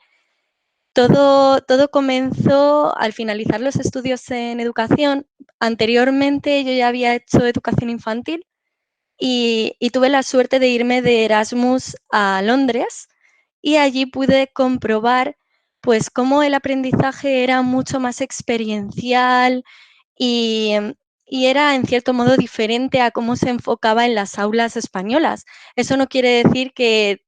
todo comenzó al finalizar los estudios en educación. Anteriormente yo ya había hecho educación infantil y tuve la suerte de irme de Erasmus a Londres y allí pude comprobar pues cómo el aprendizaje era mucho más experiencial y, y era en cierto modo diferente a cómo se enfocaba en las aulas españolas. Eso no quiere decir que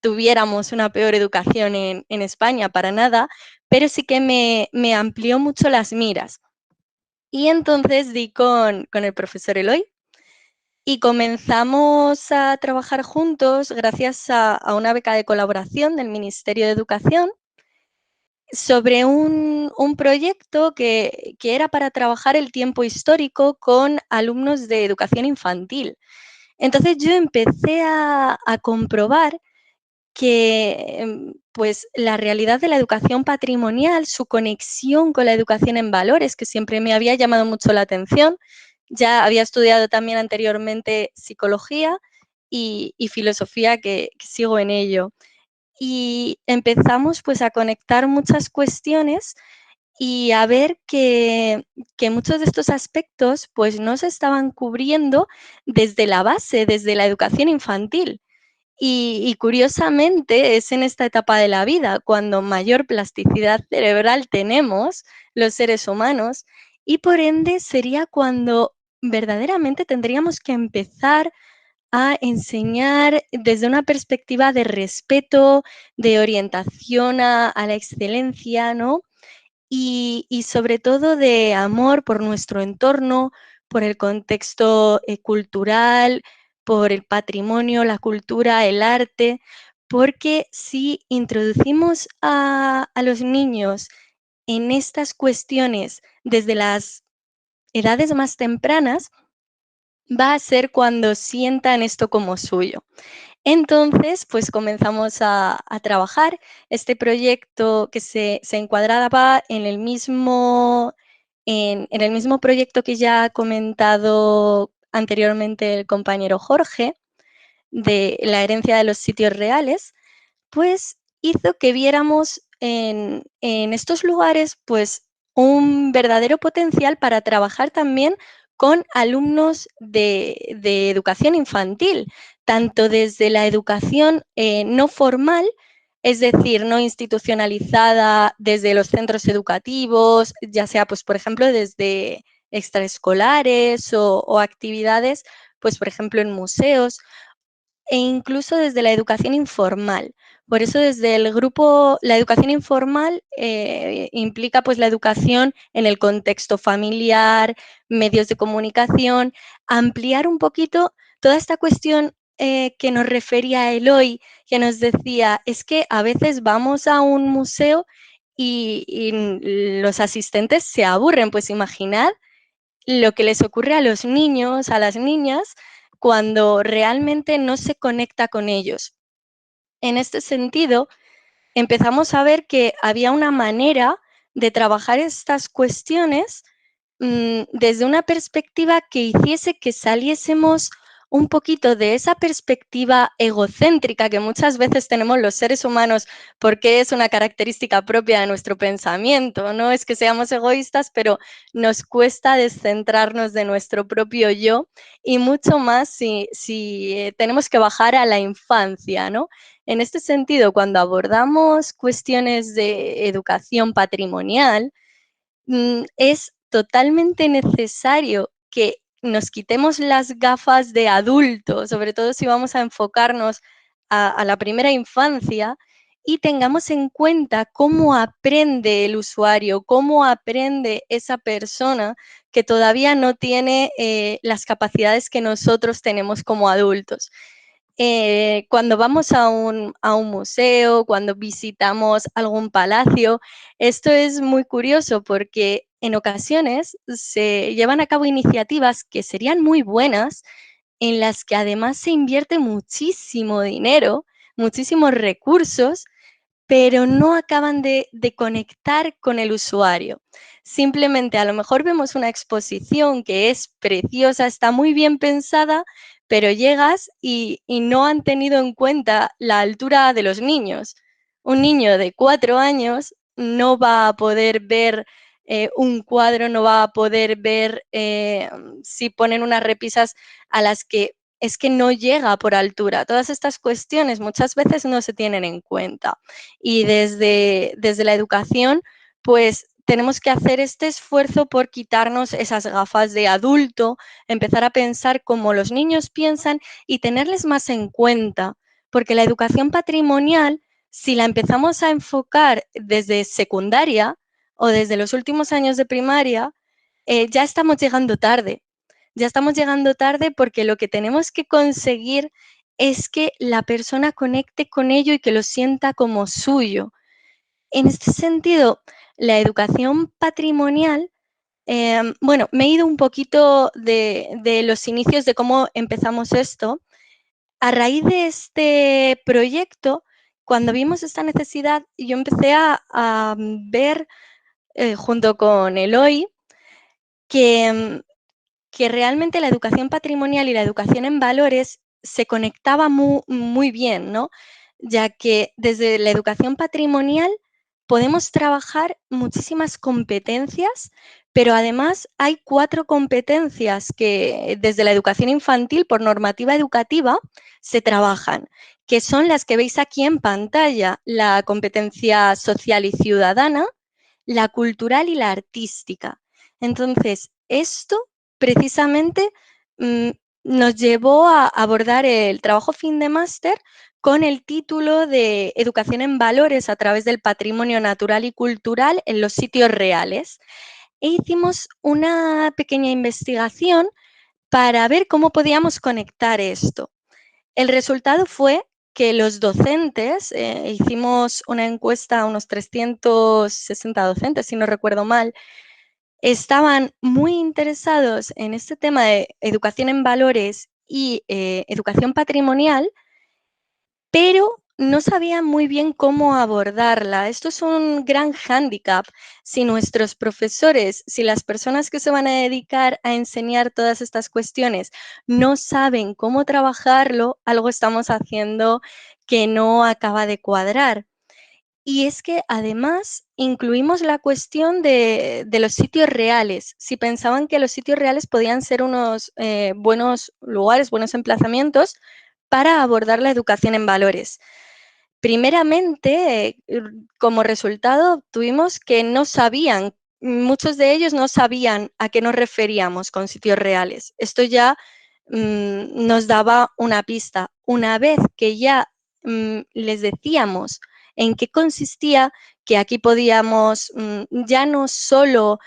tuviéramos una peor educación en España, para nada, pero sí que me amplió mucho las miras. Y entonces di con el profesor Eloy y comenzamos a trabajar juntos gracias a una beca de colaboración del Ministerio de Educación sobre un proyecto que era para trabajar el tiempo histórico con alumnos de educación infantil. Entonces yo empecé a comprobar que pues la realidad de la educación patrimonial, su conexión con la educación en valores, que siempre me había llamado mucho la atención. Ya había estudiado también anteriormente psicología y filosofía, que sigo en ello. Y empezamos pues a conectar muchas cuestiones y a ver que muchos de estos aspectos pues no se estaban cubriendo desde la base, desde la educación infantil. Y curiosamente es en esta etapa de la vida cuando mayor plasticidad cerebral tenemos los seres humanos y por ende sería cuando verdaderamente tendríamos que empezar a enseñar desde una perspectiva de respeto, de orientación a la excelencia, ¿no? Y sobre todo de amor por nuestro entorno, por el contexto cultural, por el patrimonio, la cultura, el arte, porque si introducimos a los niños en estas cuestiones desde las edades más tempranas, va a ser cuando sientan esto como suyo. Entonces, pues comenzamos a trabajar este proyecto que se encuadraba en el mismo proyecto que ya ha comentado anteriormente el compañero Jorge, de la herencia de los sitios reales, pues hizo que viéramos en estos lugares pues un verdadero potencial para trabajar también con alumnos de educación infantil, tanto desde la educación no formal, es decir, no institucionalizada desde los centros educativos, ya sea, pues, por ejemplo, desde extraescolares o actividades, pues, por ejemplo, en museos, e incluso desde la educación informal. Por eso desde el grupo, la educación informal implica pues la educación en el contexto familiar, medios de comunicación, ampliar un poquito toda esta cuestión que nos refería Eloy, que nos decía, es que a veces vamos a un museo y los asistentes se aburren, pues imaginad lo que les ocurre a los niños, a las niñas, cuando realmente no se conecta con ellos. En este sentido, empezamos a ver que había una manera de trabajar estas cuestiones desde una perspectiva que hiciese que saliésemos un poquito de esa perspectiva egocéntrica que muchas veces tenemos los seres humanos porque es una característica propia de nuestro pensamiento. No es que seamos egoístas, pero nos cuesta descentrarnos de nuestro propio yo y mucho más si tenemos que bajar a la infancia, ¿no? En este sentido, cuando abordamos cuestiones de educación patrimonial, es totalmente necesario que nos quitemos las gafas de adulto, sobre todo si vamos a enfocarnos a la primera infancia y tengamos en cuenta cómo aprende el usuario, cómo aprende esa persona que todavía no tiene las capacidades que nosotros tenemos como adultos. Cuando vamos a un museo, cuando visitamos algún palacio, esto es muy curioso porque en ocasiones se llevan a cabo iniciativas que serían muy buenas, en las que además se invierte muchísimo dinero, muchísimos recursos, pero no acaban de conectar con el usuario. Simplemente a lo mejor vemos una exposición que es preciosa, está muy bien pensada, pero llegas y no han tenido en cuenta la altura de los niños. Un niño de 4 años no va a poder ver un cuadro, no va a poder ver si ponen unas repisas a las que es que no llega por altura. Todas estas cuestiones muchas veces no se tienen en cuenta. Y desde la educación, pues tenemos que hacer este esfuerzo por quitarnos esas gafas de adulto, empezar a pensar como los niños piensan y tenerles más en cuenta, porque la educación patrimonial, si la empezamos a enfocar desde secundaria o desde los últimos años de primaria, ya estamos llegando tarde. Ya estamos llegando tarde porque lo que tenemos que conseguir es que la persona conecte con ello y que lo sienta como suyo. En este sentido, la educación patrimonial, bueno, me he ido un poquito de los inicios de cómo empezamos esto. A raíz de este proyecto, cuando vimos esta necesidad, yo empecé a ver, junto con Eloy, que que realmente la educación patrimonial y la educación en valores se conectaba muy bien, ¿no? Ya que desde la educación patrimonial podemos trabajar muchísimas competencias, pero además hay 4 competencias que desde la educación infantil, por normativa educativa, se trabajan, que son las que veis aquí en pantalla: la competencia social y ciudadana, la cultural y la artística. Entonces, esto precisamente nos llevó a abordar el trabajo fin de máster con el título de Educación en Valores a través del patrimonio natural y cultural en los sitios reales. E hicimos una pequeña investigación para ver cómo podíamos conectar esto. El resultado fue que los docentes, hicimos una encuesta a unos 360 docentes, si no recuerdo mal, estaban muy interesados en este tema de educación en valores y educación patrimonial, pero no sabían muy bien cómo abordarla. Esto es un gran hándicap. Si nuestros profesores, si las personas que se van a dedicar a enseñar todas estas cuestiones no saben cómo trabajarlo, algo estamos haciendo que no acaba de cuadrar. Y es que además incluimos la cuestión de los sitios reales. Si pensaban que los sitios reales podían ser unos buenos lugares, buenos emplazamientos para abordar la educación en valores. Primeramente, como resultado, tuvimos que no sabían, muchos de ellos no sabían a qué nos referíamos con sitios reales. Esto ya nos daba una pista. Una vez que ya les decíamos en qué consistía, que aquí podíamos ya no solo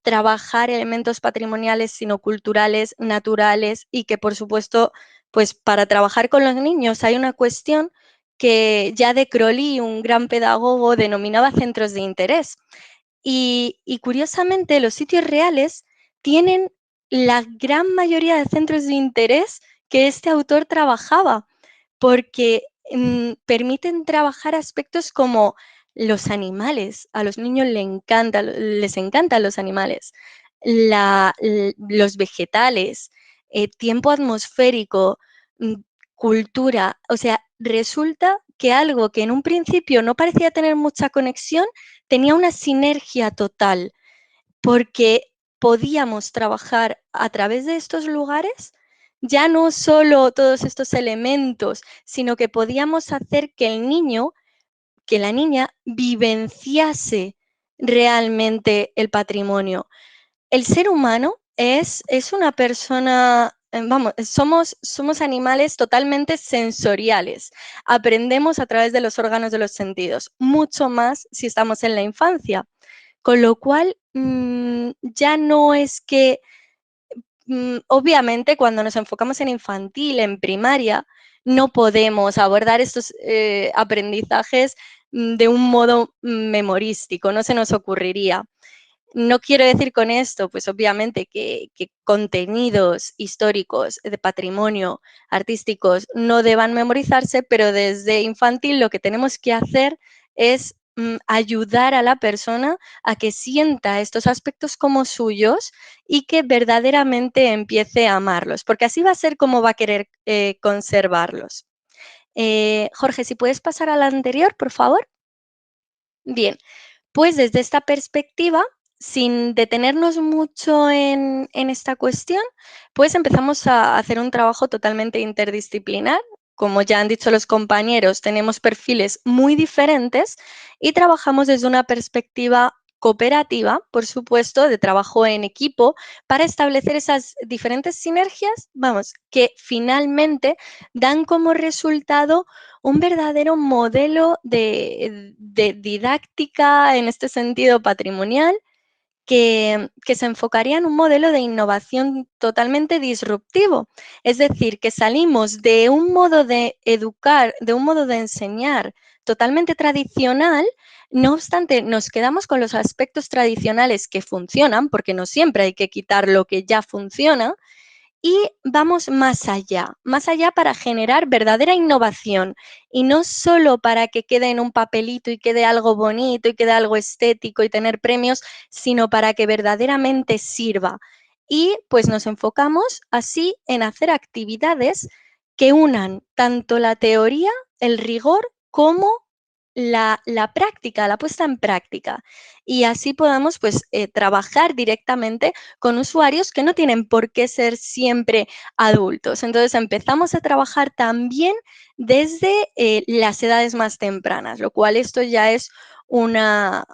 trabajar elementos patrimoniales, sino culturales, naturales, y que, por supuesto, pues para trabajar con los niños hay una cuestión que ya de Crowley, un gran pedagogo, denominaba centros de interés. Y curiosamente, los sitios reales tienen la gran mayoría de centros de interés que este autor trabajaba, porque permiten trabajar aspectos como los animales. A los niños les encantan los animales, los vegetales, tiempo atmosférico, cultura. O sea, resulta que algo que en un principio no parecía tener mucha conexión, tenía una sinergia total, porque podíamos trabajar a través de estos lugares ya no solo todos estos elementos, sino que podíamos hacer que el niño, que la niña vivenciase realmente el patrimonio. El ser humano es una persona, vamos, somos animales totalmente sensoriales. Aprendemos a través de los órganos de los sentidos, mucho más si estamos en la infancia. Con lo cual, ya no es que, obviamente, cuando nos enfocamos en infantil, en primaria, no podemos abordar estos aprendizajes de un modo memorístico, no se nos ocurriría. No quiero decir con esto, pues obviamente, que contenidos históricos de patrimonio artísticos no deban memorizarse, pero desde infantil lo que tenemos que hacer es ayudar a la persona a que sienta estos aspectos como suyos y que verdaderamente empiece a amarlos, porque así va a ser como va a querer conservarlos. Jorge, si puedes pasar a la anterior, por favor. Bien, pues desde esta perspectiva, sin detenernos mucho en esta cuestión, pues empezamos a hacer un trabajo totalmente interdisciplinar. Como ya han dicho los compañeros, tenemos perfiles muy diferentes y trabajamos desde una perspectiva cooperativa, por supuesto, de trabajo en equipo, para establecer esas diferentes sinergias, vamos, que finalmente dan como resultado un verdadero modelo de didáctica en este sentido patrimonial que se enfocaría en un modelo de innovación totalmente disruptivo. Es decir, que salimos de un modo de educar, de un modo de enseñar totalmente tradicional. No obstante, nos quedamos con los aspectos tradicionales que funcionan, porque no siempre hay que quitar lo que ya funciona, y vamos más allá para generar verdadera innovación y no solo para que quede en un papelito y quede algo bonito y quede algo estético y tener premios, sino para que verdaderamente sirva. Y pues nos enfocamos así en hacer actividades que unan tanto la teoría, el rigor, como la práctica, la puesta en práctica. Y así podamos pues trabajar directamente con usuarios que no tienen por qué ser siempre adultos. Entonces empezamos a trabajar también desde las edades más tempranas, lo cual esto ya es una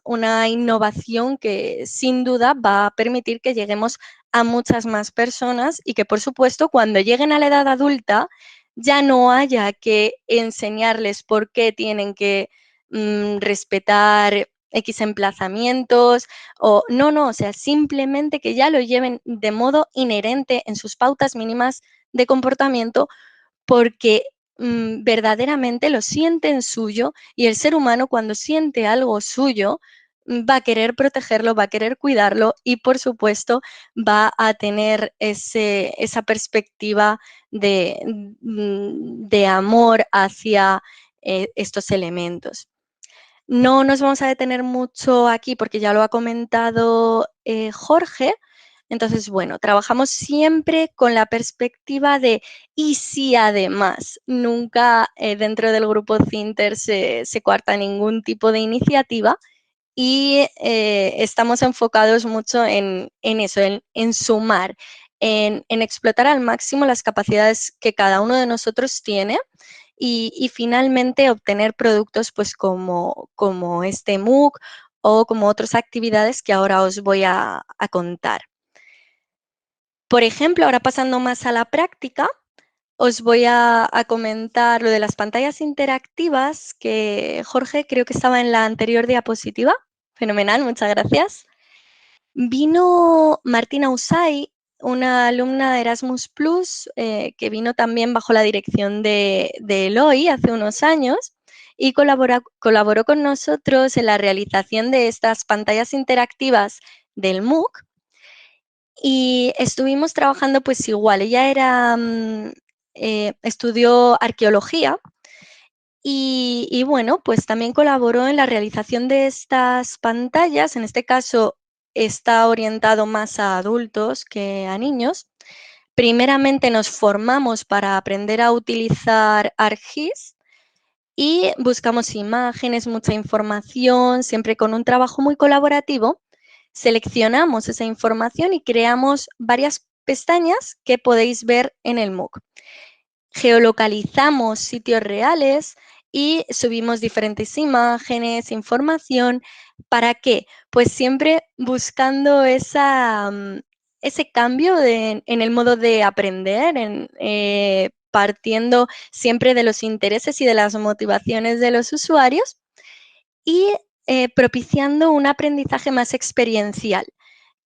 innovación que sin duda va a permitir que lleguemos a muchas más personas y que, por supuesto, cuando lleguen a la edad adulta ya no haya que enseñarles por qué tienen que respetar X emplazamientos o sea, simplemente que ya lo lleven de modo inherente en sus pautas mínimas de comportamiento porque verdaderamente lo sienten suyo y el ser humano cuando siente algo suyo va a querer protegerlo, va a querer cuidarlo y por supuesto va a tener esa perspectiva de amor hacia estos elementos. No nos vamos a detener mucho aquí porque ya lo ha comentado Jorge. Entonces, bueno, trabajamos siempre con la perspectiva de y si además nunca dentro del grupo Cinter se coarta ningún tipo de iniciativa y estamos enfocados mucho en eso, en sumar, en explotar al máximo las capacidades que cada uno de nosotros tiene y finalmente obtener productos pues como este MOOC o como otras actividades que ahora os voy a contar. Por ejemplo, ahora pasando más a la práctica, os voy a comentar lo de las pantallas interactivas que Jorge creo que estaba en la anterior diapositiva. Fenomenal, muchas gracias. Vino Martina Usay, una alumna de Erasmus Plus, que vino también bajo la dirección de Eloy hace unos años y colaboró con nosotros en la realización de estas pantallas interactivas del MOOC y estuvimos trabajando pues igual. Ella estudió arqueología y bueno, pues también colaboró en la realización de estas pantallas. En este caso está orientado más a adultos que a niños. Primeramente nos formamos para aprender a utilizar ArcGIS y buscamos imágenes, mucha información, siempre con un trabajo muy colaborativo. Seleccionamos esa información y creamos varias pestañas que podéis ver en el MOOC. Geolocalizamos sitios reales y subimos diferentes imágenes, información. ¿Para qué? Pues siempre buscando ese cambio en el modo de aprender, partiendo siempre de los intereses y de las motivaciones de los usuarios y propiciando un aprendizaje más experiencial,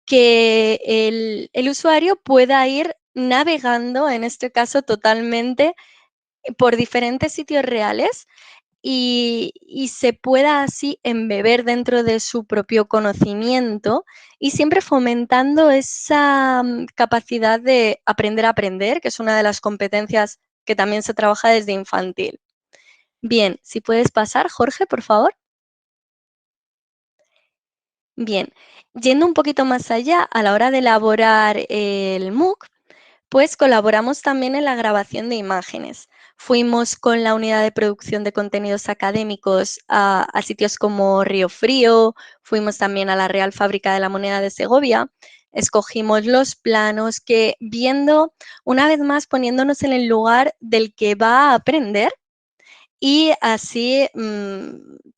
que el usuario pueda ir navegando, en este caso totalmente, por diferentes sitios reales y se pueda así embeber dentro de su propio conocimiento y siempre fomentando esa capacidad de aprender a aprender, que es una de las competencias que también se trabaja desde infantil. Bien, si puedes pasar, Jorge, por favor. Bien, yendo un poquito más allá, a la hora de elaborar el MOOC, pues colaboramos también en la grabación de imágenes. fuimos con la unidad de producción de contenidos académicos a sitios como Río Frío, fuimos también a la Real Fábrica de la Moneda de Segovia, escogimos los planos que viendo, una vez más poniéndonos en el lugar del que va a aprender y así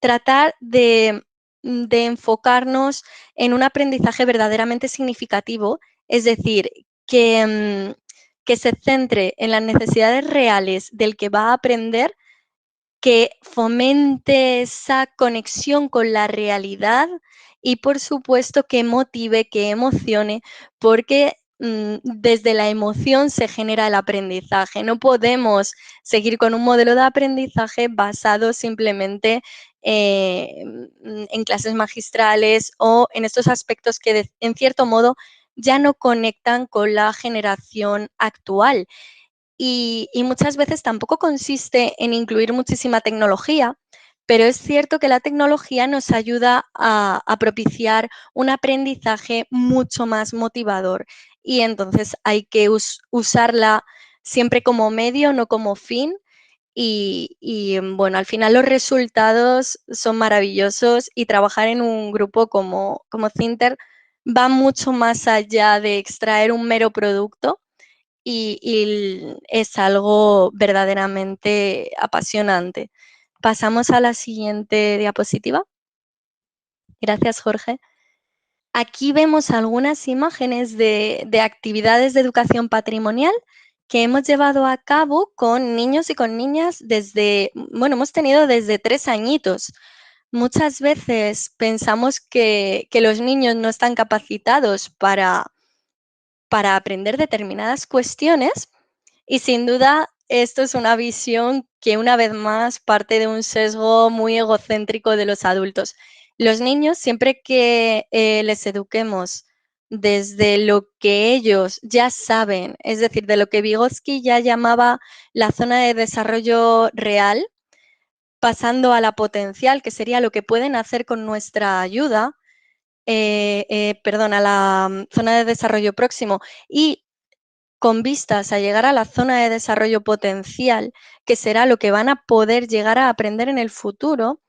tratar de enfocarnos en un aprendizaje verdaderamente significativo, es decir, que se centre en las necesidades reales del que va a aprender, que fomente esa conexión con la realidad y, por supuesto, que motive, que emocione, porque desde la emoción se genera el aprendizaje. No podemos seguir con un modelo de aprendizaje basado simplemente en clases magistrales o en estos aspectos que, en cierto modo, ya no conectan con la generación actual. Y muchas veces tampoco consiste en incluir muchísima tecnología, pero es cierto que la tecnología nos ayuda a propiciar un aprendizaje mucho más motivador y entonces hay que usarla siempre como medio, no como fin. Bueno, al final los resultados son maravillosos y trabajar en un grupo como Cinter va mucho más allá de extraer un mero producto y es algo verdaderamente apasionante. Pasamos a la siguiente diapositiva. Gracias, Jorge. Aquí vemos algunas imágenes de actividades de educación patrimonial que hemos llevado a cabo con niños y con niñas desde, bueno, hemos tenido desde 3 añitos. Muchas veces pensamos que los niños no están capacitados para aprender determinadas cuestiones y sin duda esto es una visión que una vez más parte de un sesgo muy egocéntrico de los adultos. Los niños, siempre que les eduquemos desde lo que ellos ya saben, es decir, de lo que Vygotsky ya llamaba la zona de desarrollo real, pasando a la potencial, que sería lo que pueden hacer con nuestra ayuda, a la zona de desarrollo próximo y con vistas a llegar a la zona de desarrollo potencial, que será lo que van a poder llegar a aprender en el futuro,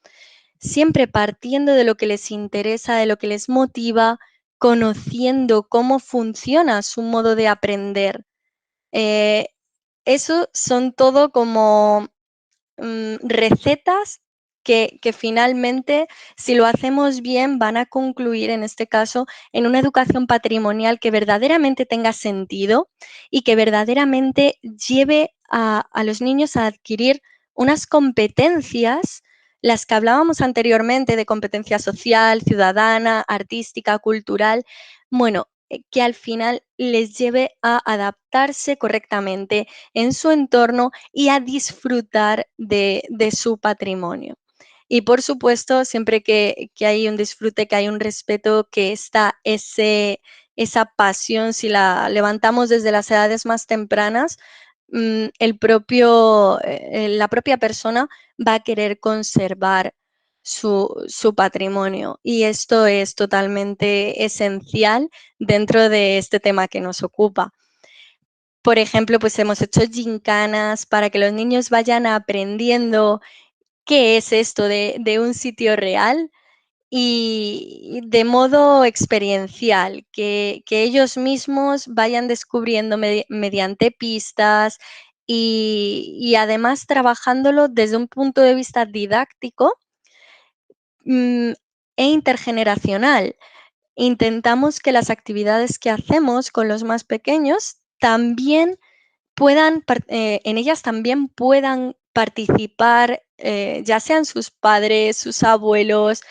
siempre partiendo de lo que les interesa, de lo que les motiva, conociendo cómo funciona su modo de aprender. Eso son todo como recetas que finalmente, si lo hacemos bien, van a concluir, en este caso, en una educación patrimonial que verdaderamente tenga sentido y que verdaderamente lleve a los niños a adquirir unas competencias, las que hablábamos anteriormente de competencia social, ciudadana, artística, cultural, bueno, que al final les lleve a adaptarse correctamente en su entorno y a disfrutar de su patrimonio. Y por supuesto, siempre que hay un disfrute, que hay un respeto, que está esa pasión, si la levantamos desde las edades más tempranas, la propia persona va a querer conservar su patrimonio. Y esto es totalmente esencial dentro de este tema que nos ocupa. Por ejemplo, pues hemos hecho gincanas para que los niños vayan aprendiendo qué es esto de un sitio real y de modo experiencial, que ellos mismos vayan descubriendo mediante pistas y además trabajándolo desde un punto de vista didáctico e intergeneracional. Intentamos que las actividades que hacemos con los más pequeños también en ellas también puedan participar, ya sean sus padres, sus abuelos,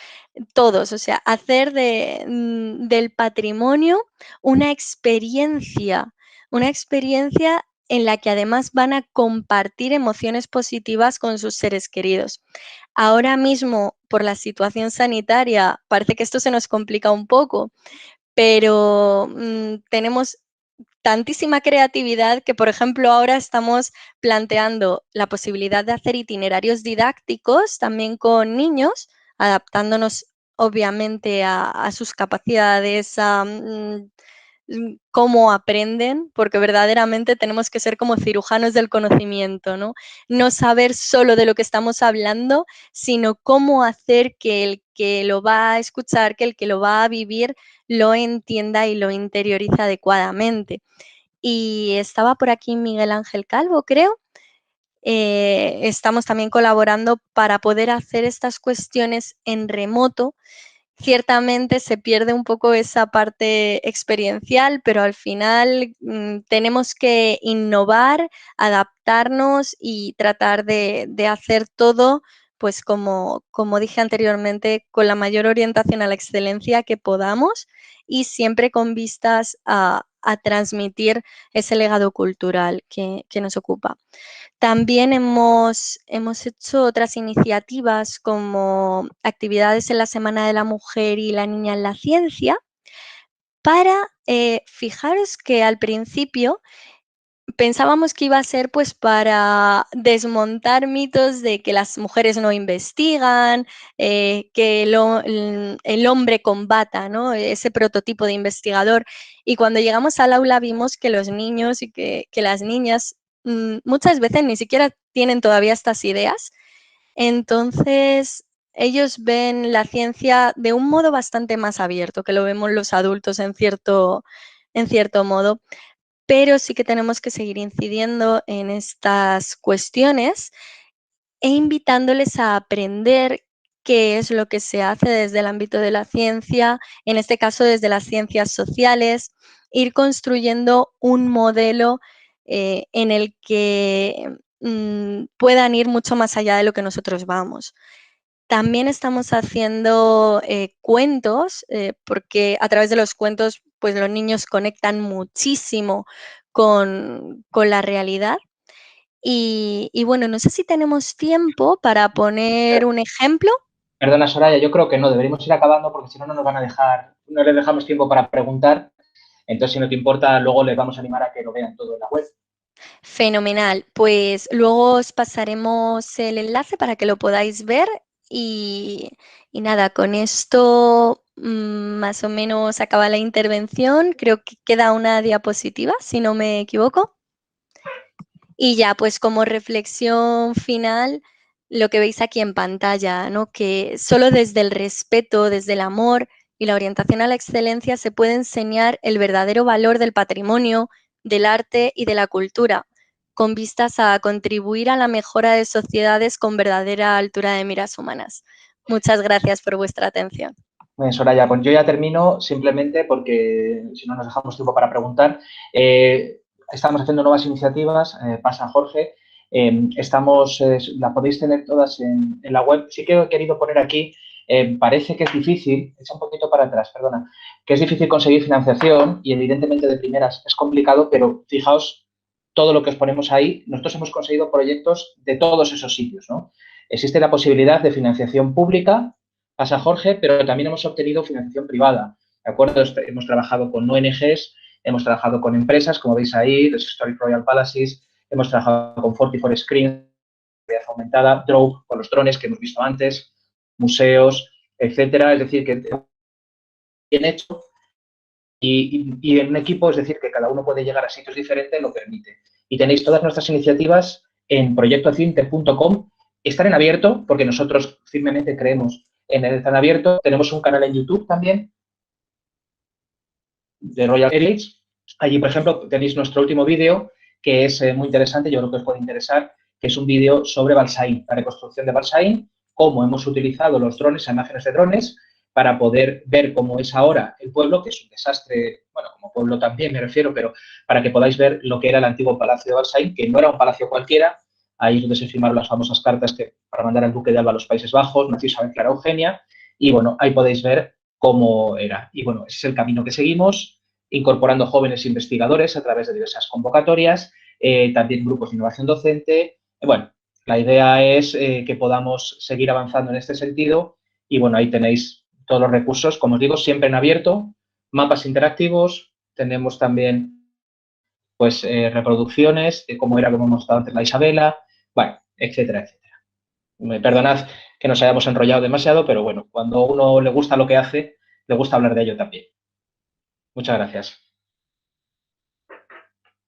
todos, o sea, hacer del patrimonio una experiencia en la que además van a compartir emociones positivas con sus seres queridos. Ahora mismo, por la situación sanitaria, parece que esto se nos complica un poco, pero tenemos tantísima creatividad que, por ejemplo, ahora estamos planteando la posibilidad de hacer itinerarios didácticos también con niños, adaptándonos obviamente a sus capacidades cómo aprenden, porque verdaderamente tenemos que ser como cirujanos del conocimiento, ¿no? No saber solo de lo que estamos hablando, sino cómo hacer que el que lo va a escuchar, que el que lo va a vivir, lo entienda y lo interiorice adecuadamente. Y estaba por aquí Miguel Ángel Calvo, creo. Estamos también colaborando para poder hacer estas cuestiones en remoto. Ciertamente se pierde un poco esa parte experiencial, pero al final tenemos que innovar, adaptarnos y tratar de hacer todo, pues como dije anteriormente, con la mayor orientación a la excelencia que podamos y siempre con vistas a transmitir ese legado cultural que nos ocupa. También hemos hecho otras iniciativas como actividades en la Semana de la Mujer y la Niña en la Ciencia para, fijaros que al principio pensábamos que iba a ser pues para desmontar mitos de que las mujeres no investigan, que el hombre combata, ¿no? Ese prototipo de investigador. Y cuando llegamos al aula vimos que los niños y que las niñas muchas veces ni siquiera tienen todavía estas ideas. Entonces, ellos ven la ciencia de un modo bastante más abierto que lo vemos los adultos en cierto modo, pero sí que tenemos que seguir incidiendo en estas cuestiones e invitándoles a aprender qué es lo que se hace desde el ámbito de la ciencia, en este caso desde las ciencias sociales, ir construyendo un modelo en el que puedan ir mucho más allá de lo que nosotros vamos. También estamos haciendo cuentos, porque a través de los cuentos pues los niños conectan muchísimo con la realidad. Y bueno, no sé si tenemos tiempo para poner un ejemplo. Perdona, Soraya, yo creo que no, deberíamos ir acabando porque si no, no nos van a dejar, no les dejamos tiempo para preguntar. Entonces, si no te importa, luego les vamos a animar a que lo vean todo en la web. Fenomenal. Pues luego os pasaremos el enlace para que lo podáis ver y nada, con esto más o menos acaba la intervención. Creo que queda una diapositiva, si no me equivoco. Y ya, pues como reflexión final, lo que veis aquí en pantalla, ¿no? Que solo desde el respeto, desde el amor y la orientación a la excelencia se puede enseñar el verdadero valor del patrimonio, del arte y de la cultura, con vistas a contribuir a la mejora de sociedades con verdadera altura de miras humanas. Muchas gracias por vuestra atención. Soraya, pues yo ya termino simplemente porque si no nos dejamos tiempo para preguntar. Estamos haciendo nuevas iniciativas, pasa Jorge. Las podéis tener todas en la web. Sí que he querido poner aquí, parece que es difícil, echa un poquito para atrás, perdona, que es difícil conseguir financiación y evidentemente de primeras es complicado, pero fijaos todo lo que os ponemos ahí. Nosotros hemos conseguido proyectos de todos esos sitios, ¿no? Existe la posibilidad de financiación pública, pasa Jorge, pero también hemos obtenido financiación privada, ¿de acuerdo? Hemos trabajado con ONGs, hemos trabajado con empresas, como veis ahí, The Historic Royal Palaces, hemos trabajado con 44 Screens, realidad aumentada, Drove, con los drones que hemos visto antes, museos, etcétera. Es decir, que bien hecho y en un equipo, es decir, que cada uno puede llegar a sitios diferentes, lo permite. Y tenéis todas nuestras iniciativas en proyectoacinte.com. Están en abierto, porque nosotros firmemente creemos en el estar abierto. Tenemos un canal en YouTube también, de Royal Heritage. Allí, por ejemplo, tenéis nuestro último vídeo, que es muy interesante, yo creo que os puede interesar, que es un vídeo sobre Balsaín, la reconstrucción de Balsaín, cómo hemos utilizado los drones, imágenes de drones, para poder ver cómo es ahora el pueblo, que es un desastre, bueno, como pueblo también me refiero, pero para que podáis ver lo que era el antiguo palacio de Balsaín, que no era un palacio cualquiera. Ahí es donde se firmaron las famosas cartas para mandar al duque de Alba a los Países Bajos, nació Isabel Clara Eugenia, y bueno, ahí podéis ver cómo era. Y bueno, ese es el camino que seguimos, incorporando jóvenes investigadores a través de diversas convocatorias, también grupos de innovación docente. Bueno, la idea es que podamos seguir avanzando en este sentido y bueno, ahí tenéis todos los recursos, como os digo, siempre en abierto, mapas interactivos, tenemos también pues reproducciones de cómo era, como hemos estado antes la Isabela, bueno, etcétera, etcétera. Perdonad que nos hayamos enrollado demasiado, pero bueno, cuando a uno le gusta lo que hace, le gusta hablar de ello también. Muchas gracias.